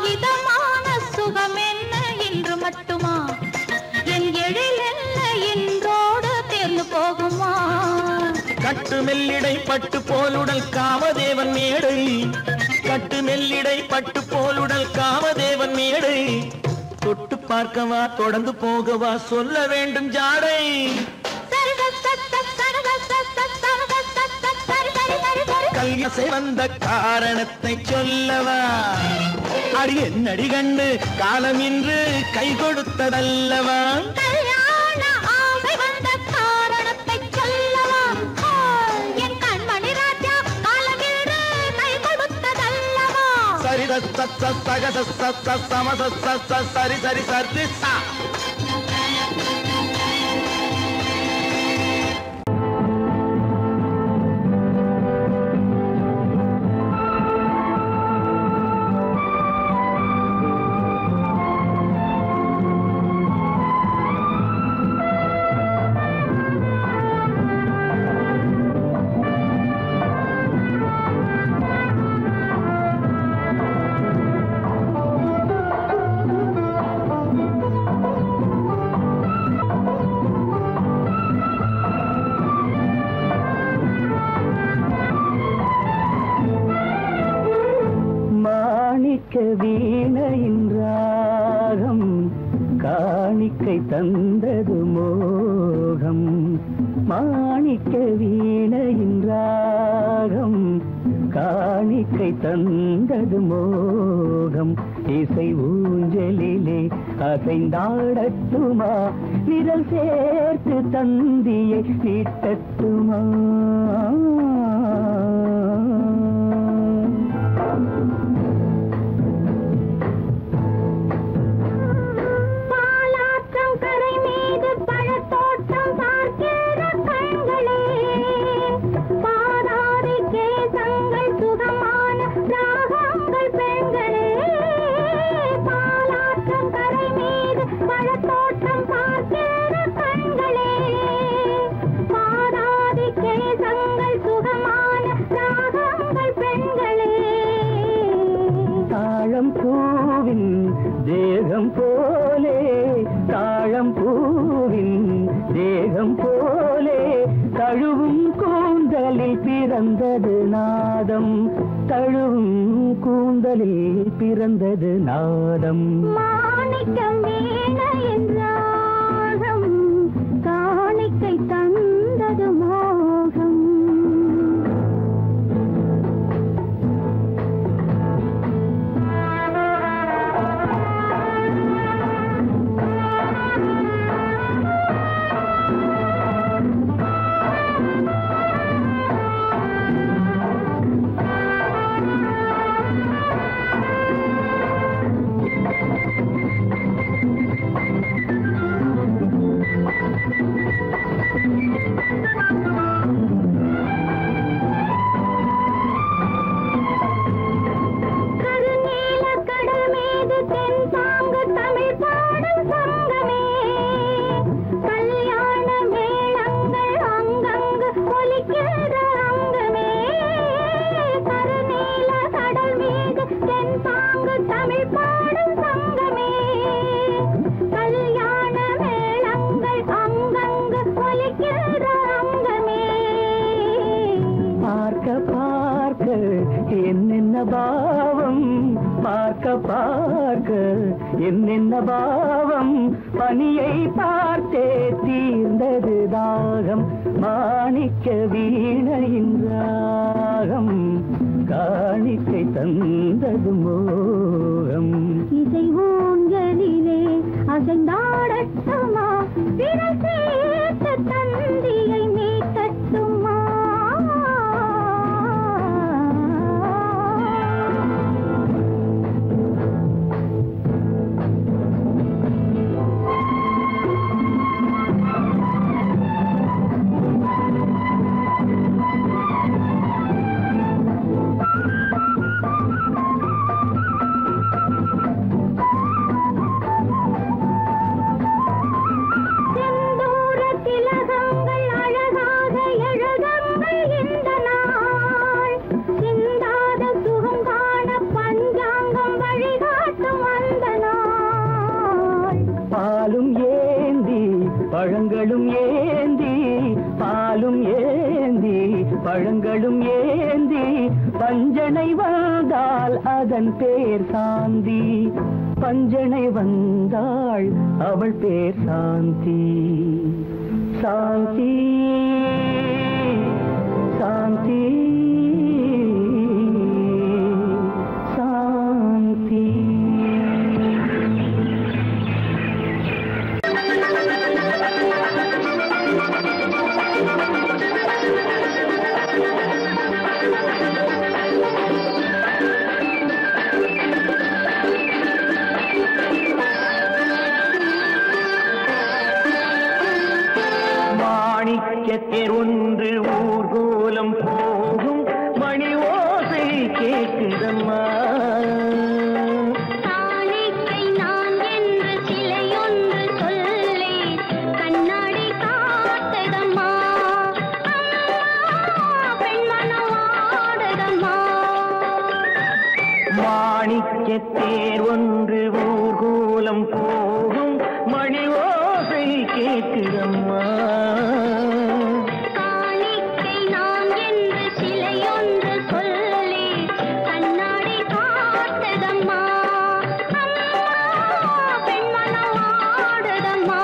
இதமான சுகம் என்ன என்று மட்டுமா என் எழில் என்ன என்றோடு தேர்ந்து போகுமா கட்டு மெல்லிடை பட்டு போலுடல் காமதேவன் மேடை கட்டு மெல்லிடை பட்டு போலுடல் காமதேவன் மேடை தொட்டு பார்க்கவா தொடர்ந்து போகவா சொல்ல வேண்டும் ஜாடை கல்யாசை வந்த காரணத்தை சொல்லவா அடி என்னடி கண்டு காலம் இன்று கை கொடுத்ததல்லவா கல்யாண ஆசை வந்த காரணத்தை சொல்லவா என் கண்மணி ராஜா காலம் என்று கை கொடுத்ததல்லவா சரி சக சம சரி சரி சரி சா வீணையின் ராகம் காணிக்கை தந்தது மோகம் மாணிக்க வீணையின் ராகம் காணிக்கை தந்தது மோகம் இசை ஊஞ்சலிலே அசைந்தாடட்டுமா விரல் சேர்த்து தந்தியை நீட்டட்டுமா தேகம் போலே தாழம் பூவின் தேகம் போலே தழுவும் கூந்தலில் பிறந்தது நாதம் தழுவும் கூந்தலில் பிறந்தது நாதம் மாணிக்கம் வீணையின் ராகம் காணிக்கை தந்தது மோகம் பார்க்க என்னென்ன பாவம், பார்க்க பார்க்க என்னென்ன பாவம், பனியை பார்த்தே தீர்ந்தது தாகம், மாணிக்க வீணையின் ராகம், காணிக்கை தந்தது மோகம். இசை ஊஞ்சலிலே அசைந்தாடட்டுமா, விரல் சேர்த்த தந்தியை மீட்டட்டுமா. பழங்களும் ஏந்தி, பாலும் ஏந்தி, பழங்களும் ஏந்தி, பஞ்சனை வந்தால் அதன் பேர் சாந்தி, பஞ்சனை வந்தாள் அவள் பேர் சாந்தி. சாந்தி சாந்தி சாந்தி. மாணிக்கத்தேர் ஒன்று ஊர்கோலம் போகும், மணி ஓசை கேட்குதம்மா. காணிக்கை நான் என்று சிலையொன்று சொல்லே, கண்ணாடி காட்டுதம்மா, பெண்மனம் ஆடுதம்மா. மாணிக்கத்தேர் ஒன்று ஊர்கோலம் போகும், மணி ஓசை கேட்குதம்மா. காணிக்கை நான் என்று சிலையொன்று சொல்லே, கண்ணாடி காட்டுதம்மா, பெண்மனம் ஆடுதம்மா.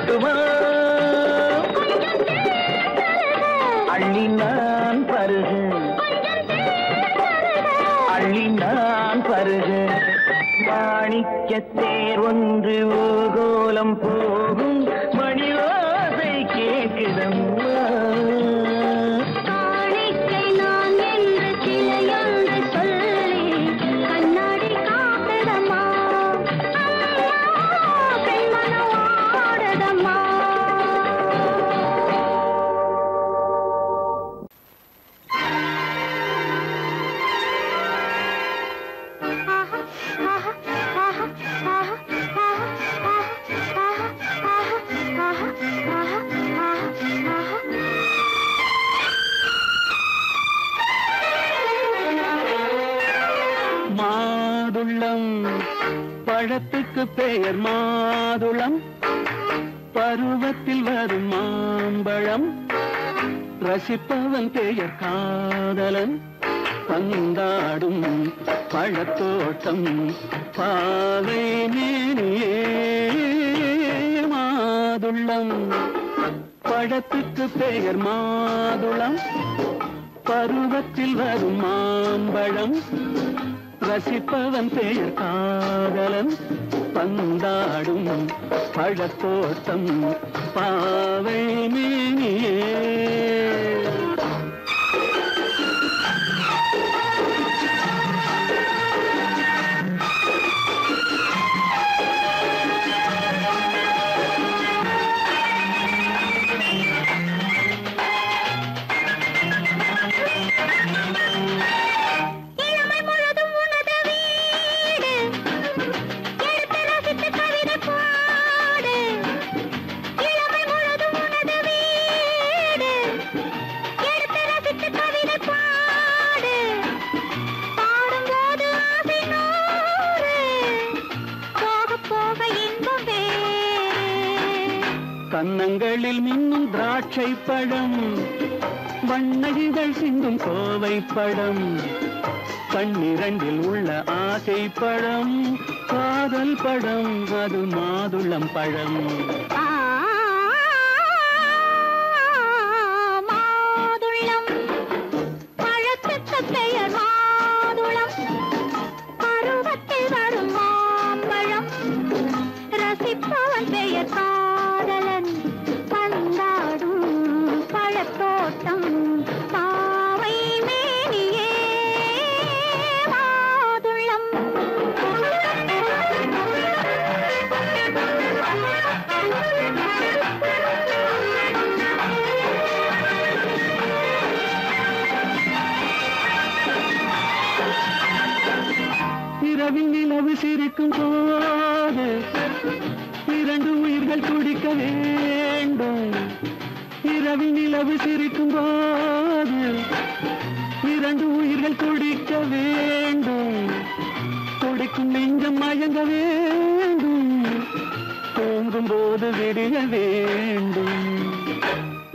வரட்டுமா அள்ளி நான் பருக அள்ளி நான் பருக மாணிக்கத்தேர் ஒன்று ஊர்கோலம் போகும் மணி ஓசை கேட்குதம்மா காணிக்கை நான் என்று சிலையொன்று சொல்லி கண்ணாடி காட்டுதம்மா பெண்மனம் ஆடுதம்மா மாதுளம் பழத்துக்கு பெயர் மாதுளம் பருவத்தில் வரும் மாம்பழம் ரசிப்பவன் பெயர் காதலன் பந்தாடும் பழத்தோட்டம் பாவை மேனியே மாதுளம் பழத்துக்கு பெயர் மாதுளம் பருவத்தில் வரும் மாம்பழம் ரசிப்பவன் பெயர் காதலன் பந்தாடும் பழத்தோட்டம் பாவை மேனியே கன்னங்களில் மின்னும் திராட்சை பழம் வண்ணகிகள் சிந்தும் கோவை பழம் கண்ணிரண்டில் உள்ள ஆசை பழம் காதல் பழம் அது மாதுளம் பழம் மாதுளம் பழத்துக்கு பெயர் மாதுளம் பருவத்தில் வரும் மாம்பழம் ரசிப்பவன் பெயர் காதலன் பந்தாடும் பழத்தோட்டம் பாவை மேனியே மாதுளம் இரவில் நிலவு சிரிக்கும் போது இரண்டு உயிர்கள் துடிக்க வேண்டும் இரவில் நிலவு சிரிக்கும் போது இரண்டு உயிர்கள் துடிக்க வேண்டும் துடிக்கும் நெஞ்சம் மயங்க வேண்டும் தூங்கும் போது விடிய வேண்டும்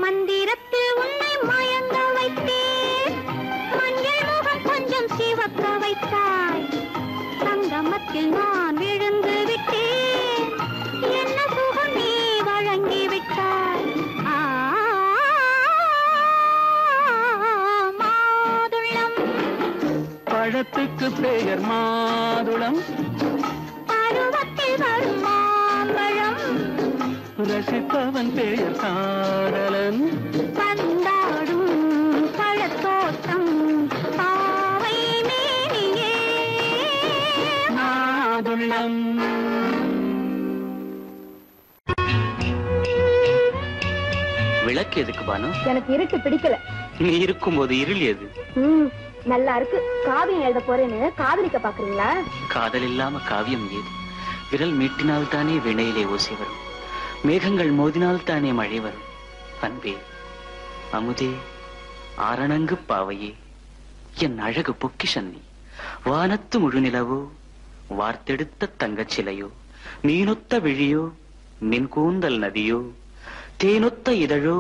மந்திரத்தில் உன்னை மயங்க வைத்தேன் மஞ்சள் முகம் கொஞ்சம் சிவக்க வைத்தாய் சங்கமத்தில் நான் விழுந்து விட்டேன் என்ன சுகம் நீ வழங்கி விட்டாய் மாதுளம் பழத்துக்கு பெயர் மாதுளம் பருவத்தில் வரும் மாம்பழம் ரசிப்பவன் பெயர் காதலன் பந்தாடும் பழத்தோட்டம் பாவை மேனியே மாதுளம் விளக்கு எதுக்கு பானு? எனக்கு இருட்டு பிடிக்கல. நீ இருக்கும்போது இருள் எது? நல்லா இருக்கு. காவியம் எழுத போறேன்னு காதலிக்க பாக்குறீங்களா? காதல் இல்லாம காவியம் ஏது? விரல் மீட்டினால் தானே வினையிலே ஓசை வரும், மேகங்கள் மோதினால் தானே மழை வரும். அன்பே, அமுதே, ஆரணங்கு பாவையே, என் அழகு பொக்கிஷன் நீ. வானத்து முழுநிலவோ, வார்த்தெடுத்த தங்கச் சிலையோ, மீனொத்த விழியோ, மின் கூந்தல் நதியோ, தேனொத்த இதழோ,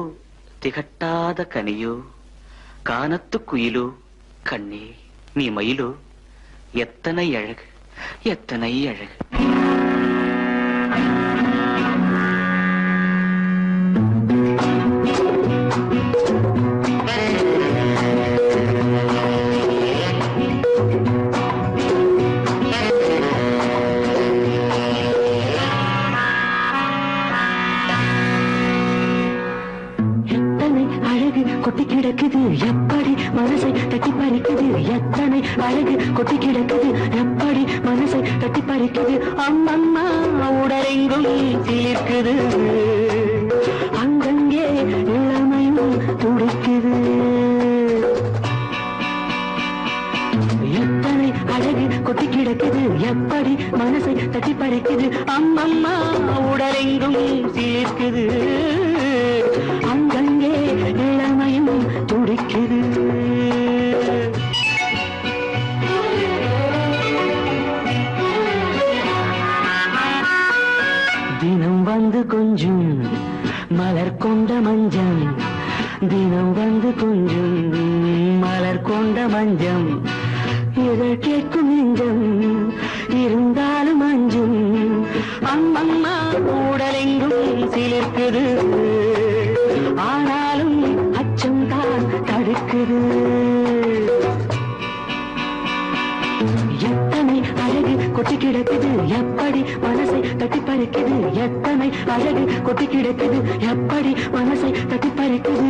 திகட்டாத கனியோ, கானத்து குயிலோ, கண்ணே நீ மயிலோ, எத்தனை அழகு, எத்தனை அழகு. கிடக்குது எப்படி மனசை தட்டி பறிக்குது எத்தனை அழகு கொட்டி கிடக்குது எப்படி மனசை தட்டி பறிக்குது அம்மம்மா உடலெங்கும் சீர்க்குது அங்கங்கே இளமையும் துடிக்குது எத்தனை அழகு கொட்டி கிடக்குது எப்படி மனசை தட்டி பறிக்குது அம்மம்மா உடலெங்கும் சீர்க்குது அங்கங்கே இளமையும் துடிக்குது தினம் வந்து கொஞ்சம் மலர் கொண்ட மஞ்சம் தினம் வந்து கொஞ்சம் மலர் கொண்ட மஞ்சம் இதழ் கேட்கும் நெஞ்சம் இருந்தாலும் அஞ்சும் அம்மம்மா உடலெங்கும் சிலிர்க்குது ஆனாலும் அச்சம் தான் தடுக்குது எத்தனை அழகு கொட்டி கிடக்குது எப்படி மனசை தட்டி பறிக்குது எத்தனை அழகு கொட்டி கிடக்குது எப்படி மனசை தட்டி பறிக்குது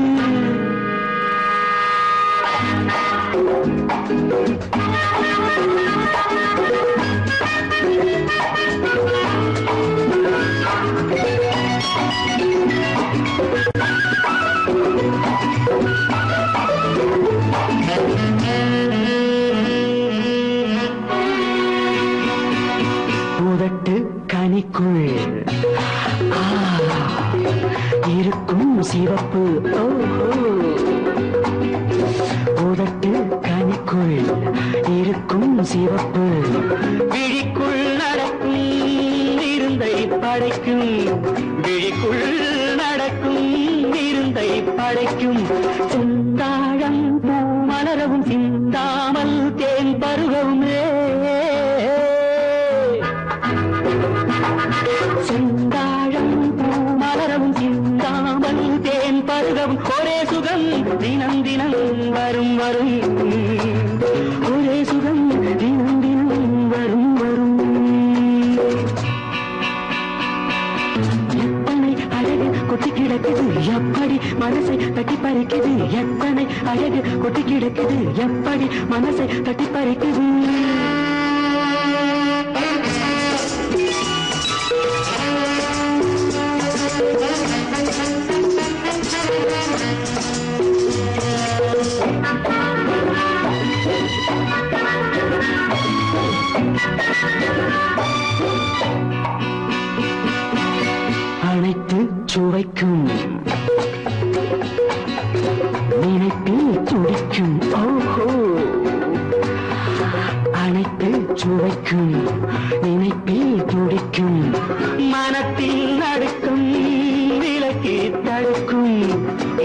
உதட்டு கனிக்குள் இருக்கும் சிவப்பு உதட்டு கனிக்குள் இருக்கும் சிவப்பு விழிக்குள் நடக்கும் இருந்தை படைக்கும் விழிக்குள் நடக்கும் இருந்தை படைக்கும் செந்தாழம் பூ மலரவும் சிந்தாமல் தேன் பருகவுமே செந்தாழம் பூ மலரவும் சிந்தாமல் தேன் பருகவும் ஒரே சுகம் தினம் தினம் வரும் வரும் ஒரே சுகம் தினம் தினம் வரும் வரும் எத்தனை அழகு கொட்டி கிடக்குது எப்படி மனசை தட்டி பறிக்குது எத்தனை அழகு கொட்டி கிடக்குது எப்படி மனசை தட்டி பறிக்குது அனைத்து சுவைக்கும் நினைப்பில் துடிக்கும் ஓஹோ அனைத்து சுவைக்கும் நினைப்பில் துடிக்கும் மனத்தில் நடுக்கும் விலக்கி தடுக்கும்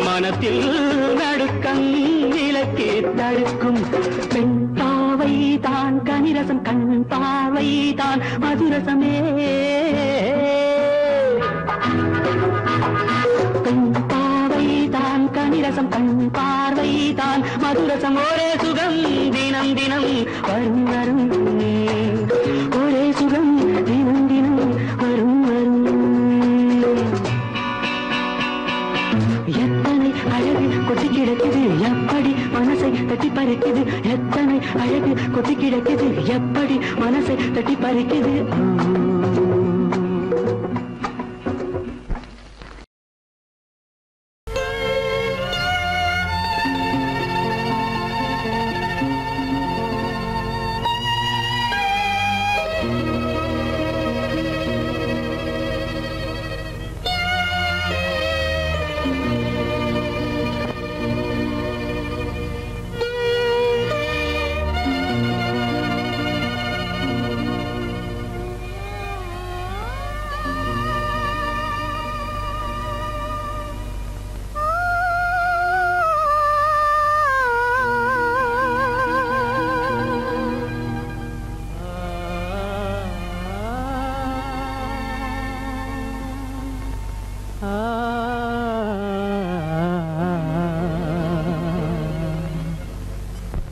மனத்தில் நடுக்கம் விலக்கி தடுக்கும் பெண் பாவை தான் கனிரசம் கண் பாவை தான் மதுரசமே பெண் பாவை தான் கனிரசம் கண் பார்வை தான் மதுரசம் ஒரே சுகம் தினம் தினம் வரும் வரும் ஒரே சுகம் தினம் தினம் வரும் வரும் எத்தனை அழகு கொட்டி கிடக்குது எப்படி மனசை தட்டி பறிக்குது எத்தனை அழகு கொட்டி கிடக்குது எப்படி மனசை தட்டி பறிக்குது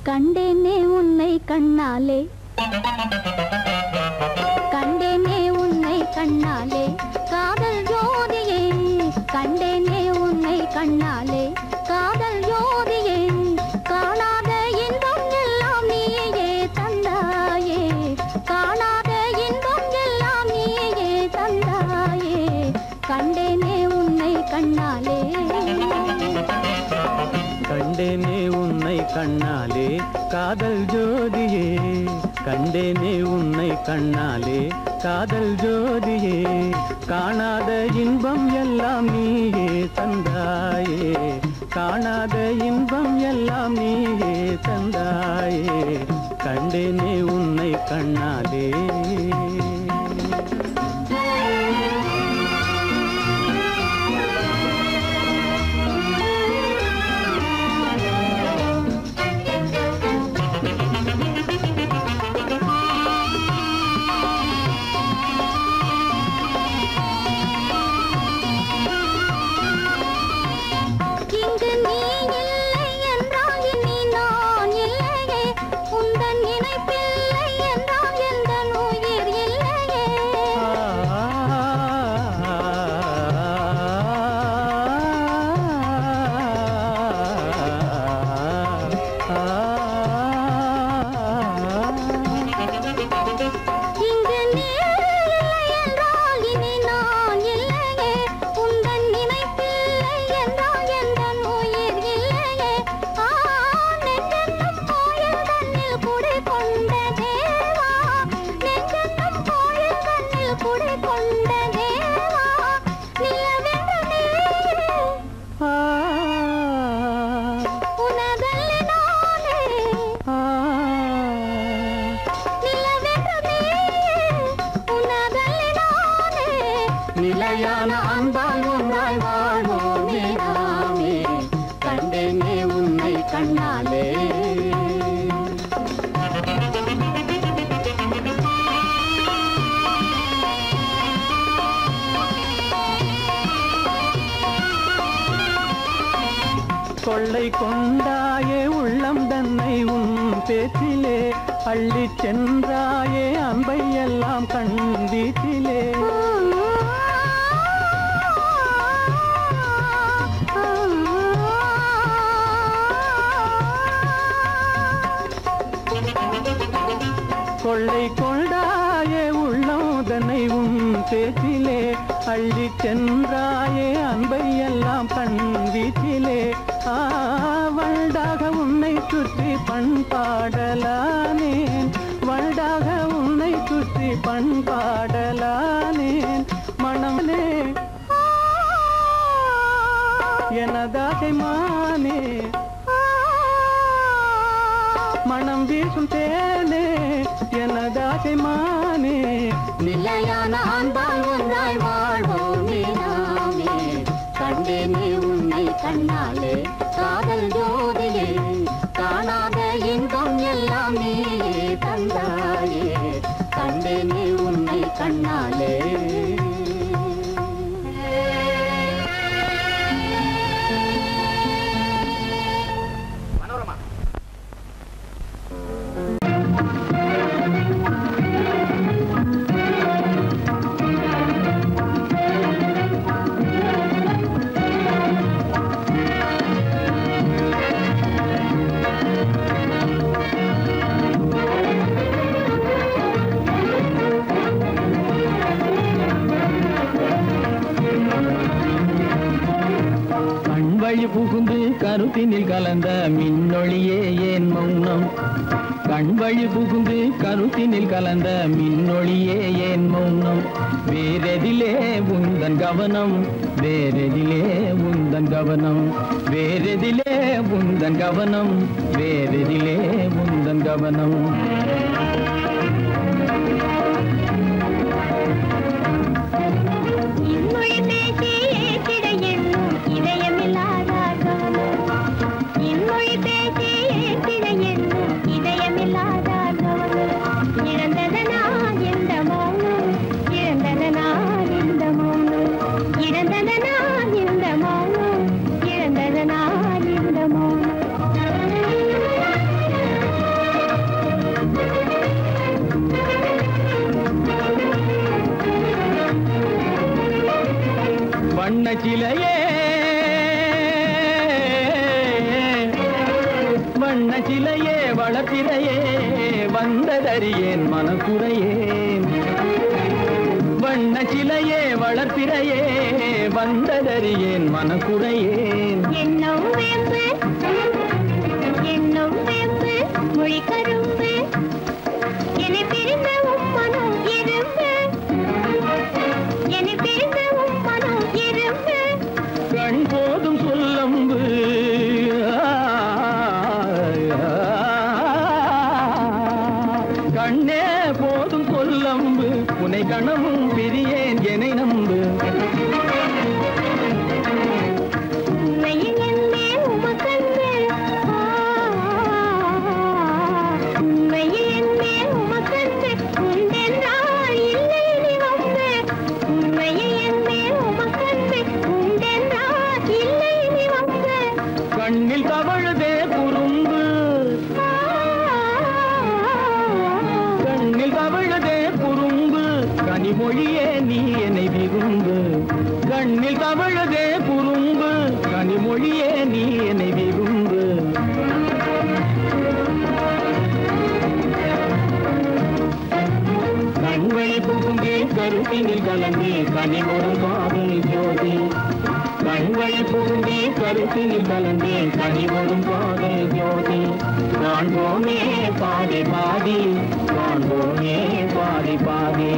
கண்டேனே உன்னை கண்ணாலே கண்டேனே உன்னை கண்ணாலே காதல் ஜோதியே கண்டேனே உன்னை கண்ணாலே காதல் ஜோதி கண்டேனே உன்னை கண்ணாலே கண்டேனே உன்னை கண்ணாலே காதல் ஜோதியே கண்டேனே உன்னை கண்ணாலே காதல் ஜோதியே காணாத இன்பம் எல்லாம் நீயே தந்தாயே காணாத இன்பம் எல்லாம் நீயே தந்தாயே கண்டேனே உன்னை கண்ணாலே நிலையான அன்பால் ஒன்றாய் வாழ்வோமே நாமே கண்டேனே உன்னை கண்ணாலே கொள்ளை கொண்டாயே உள்ளம் தன்னை உன் பேச்சிலே அள்ளிச் சென்றாயே அன்பை எல்லாம் கண் வீட்டிலே கொள்ளை கொண்டாயே உள்ளம் தன்னை உன் பேச்சிலே அள்ளிச் சென்றாயே அன்பை எல்லாம் கண் வீட்டிலே வண்டாக உன்னை சுற்றி பண்பாடலானேன் வண்டாக உன்னை சுற்றி பண்பாடலானேன் மனமே எனதாசை மானே மனம் வீசும் தேனே எனதாசை மானே நிலையான அன்பால் ஒன்றாய் வாழ்வோமே நாமே கண்டேனே உன்னை கண்ணாலே காதல் ஜோதியே காணாத இன்பம் எல்லாம் நீயே தந்தாயே கண்டேனே உன்னை கண்ணாலே புகுந்து கருத்தினில் கலந்த மின்னொளியே ஏன் மௌனம் கண்வழி புகுந்து கருத்தினில் கலந்த மின்னொளியே ஏன் மௌனம் வேறெதிலே உந்தன் கவனம் வேறெதிலே உந்தன் கவனம் வேறெதிலே உந்தன் கவனம் வேறெதிலே உந்தன் கவனம் வண்ணச்சிலையே வண்ணச்சிலையே வளர்த்திரையே வந்ததறியேன் மனக்குறையே வண்ணச்சிலையே வளர்த்திரையே வந்ததறியேன் மனக்குறையேன் என்னும் வேம்பு மொழி கரும்பு என்னை பிரிந்த உம்மனம் எறும்பு என்னை பிரிந்த உம்மனம் எறும்பு கண் போதும் சொல்லம்பு கண்ணே போதும் சொல்லம்பு உனை கணமும் பிரியேன் என்னை நம்பு கண்ணில் தவழுதே குறும்பு கண்ணில் தவழுதே குறும்பு கனிமொழியே நீ என்னை விரும்பு கண்ணில் தவழுதே குறும்பு கனிமொழியே நீ என்னை விரும்பு கண்வழி புகுந்தே கருத்தினில் கலந்தே கனிமொரு காதல் ஜோதி கண்வழி புகுந்தே கருத்தினில் கலந்தே கனிவரும் காதல் ஜோதி காண்போமே பாதி பாதி காண்போமே பாதி பாதி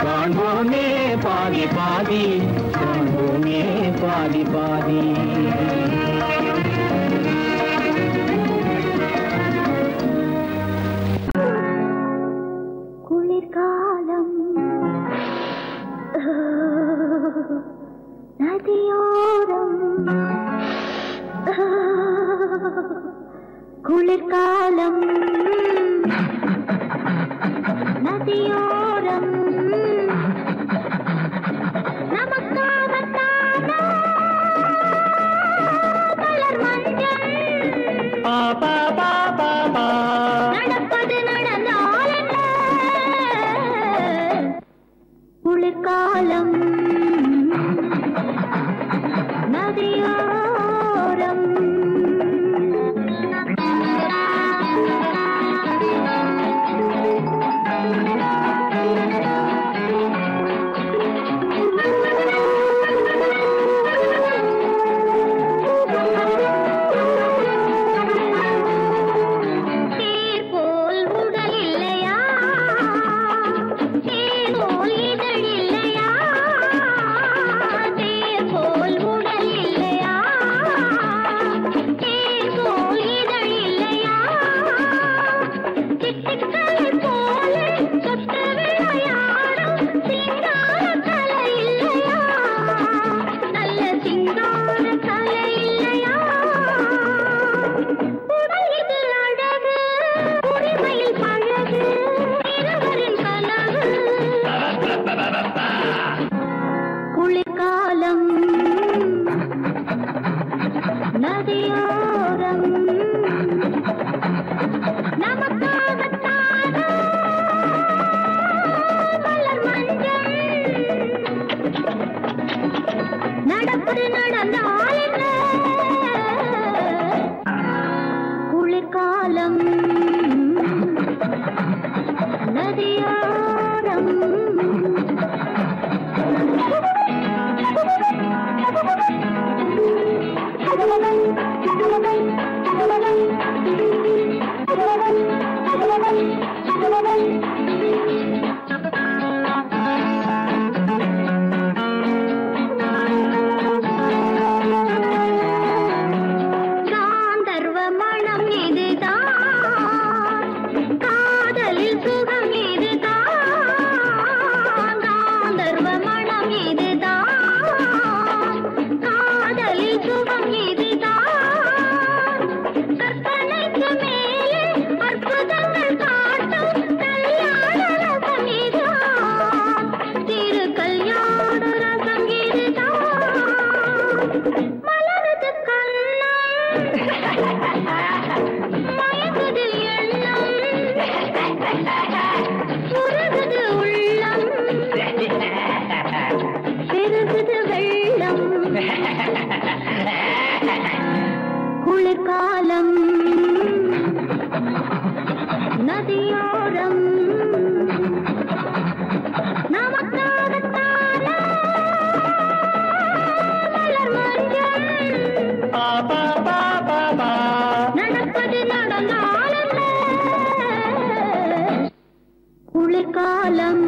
காண்போமே பாதி பாதி காண்போமே பாதி பாதி குளிர்காலம் நதியோரம் குளிர்காலம் நதியோரம் நமக்காகத்தானோ மலர் மஞ்சள் பாபா பாபா பா நடப்பது நடந்தால் என்ன குளிர்காலம் நதியோரம் தேர் போல் உடல் இல்லையா தேர் போல் இதழ் இல்லையா தேர் போல் உடல் இல்லையா தேர் போல் இதழ் இல்லையா சிட்டுக்கள் போல சுற்று விளையாடும் சிங்கார கலை இல்லையா நல்ல சிங்கார கலை இல்லையா உடல் இதில் அழகு உரிமையில் பழகு இருவரின் கனவு குளிர்காலம் நதியோரம் நமக்காகத்தானோ மலர் மஞ்சள் நடப்பது நடந்தால் என்ன குளிர்காலம் நதியோரம் காந்தர்வ மனம் இதுதான் காதலில் சுகம் இதுதான் காந்தர்வ மனம் இதுதான் காதலில் சுகம் இதுதான் கற்பனைக்கு மேலே அற்புதங்கள் காட்டும் கல்யாண ரசம் இதுதான் திரு கல்யாண ரசம் இதுதான் மலரது கண்ணம் மயங்குது எண்ணம் உருகுது உள்ளம் பெருகுது வெள்ளம் குளிர்காலம் நதியோரம் நமக்காகத்தானோ நடப்பது நடந்தாலும் குளிர்காலம்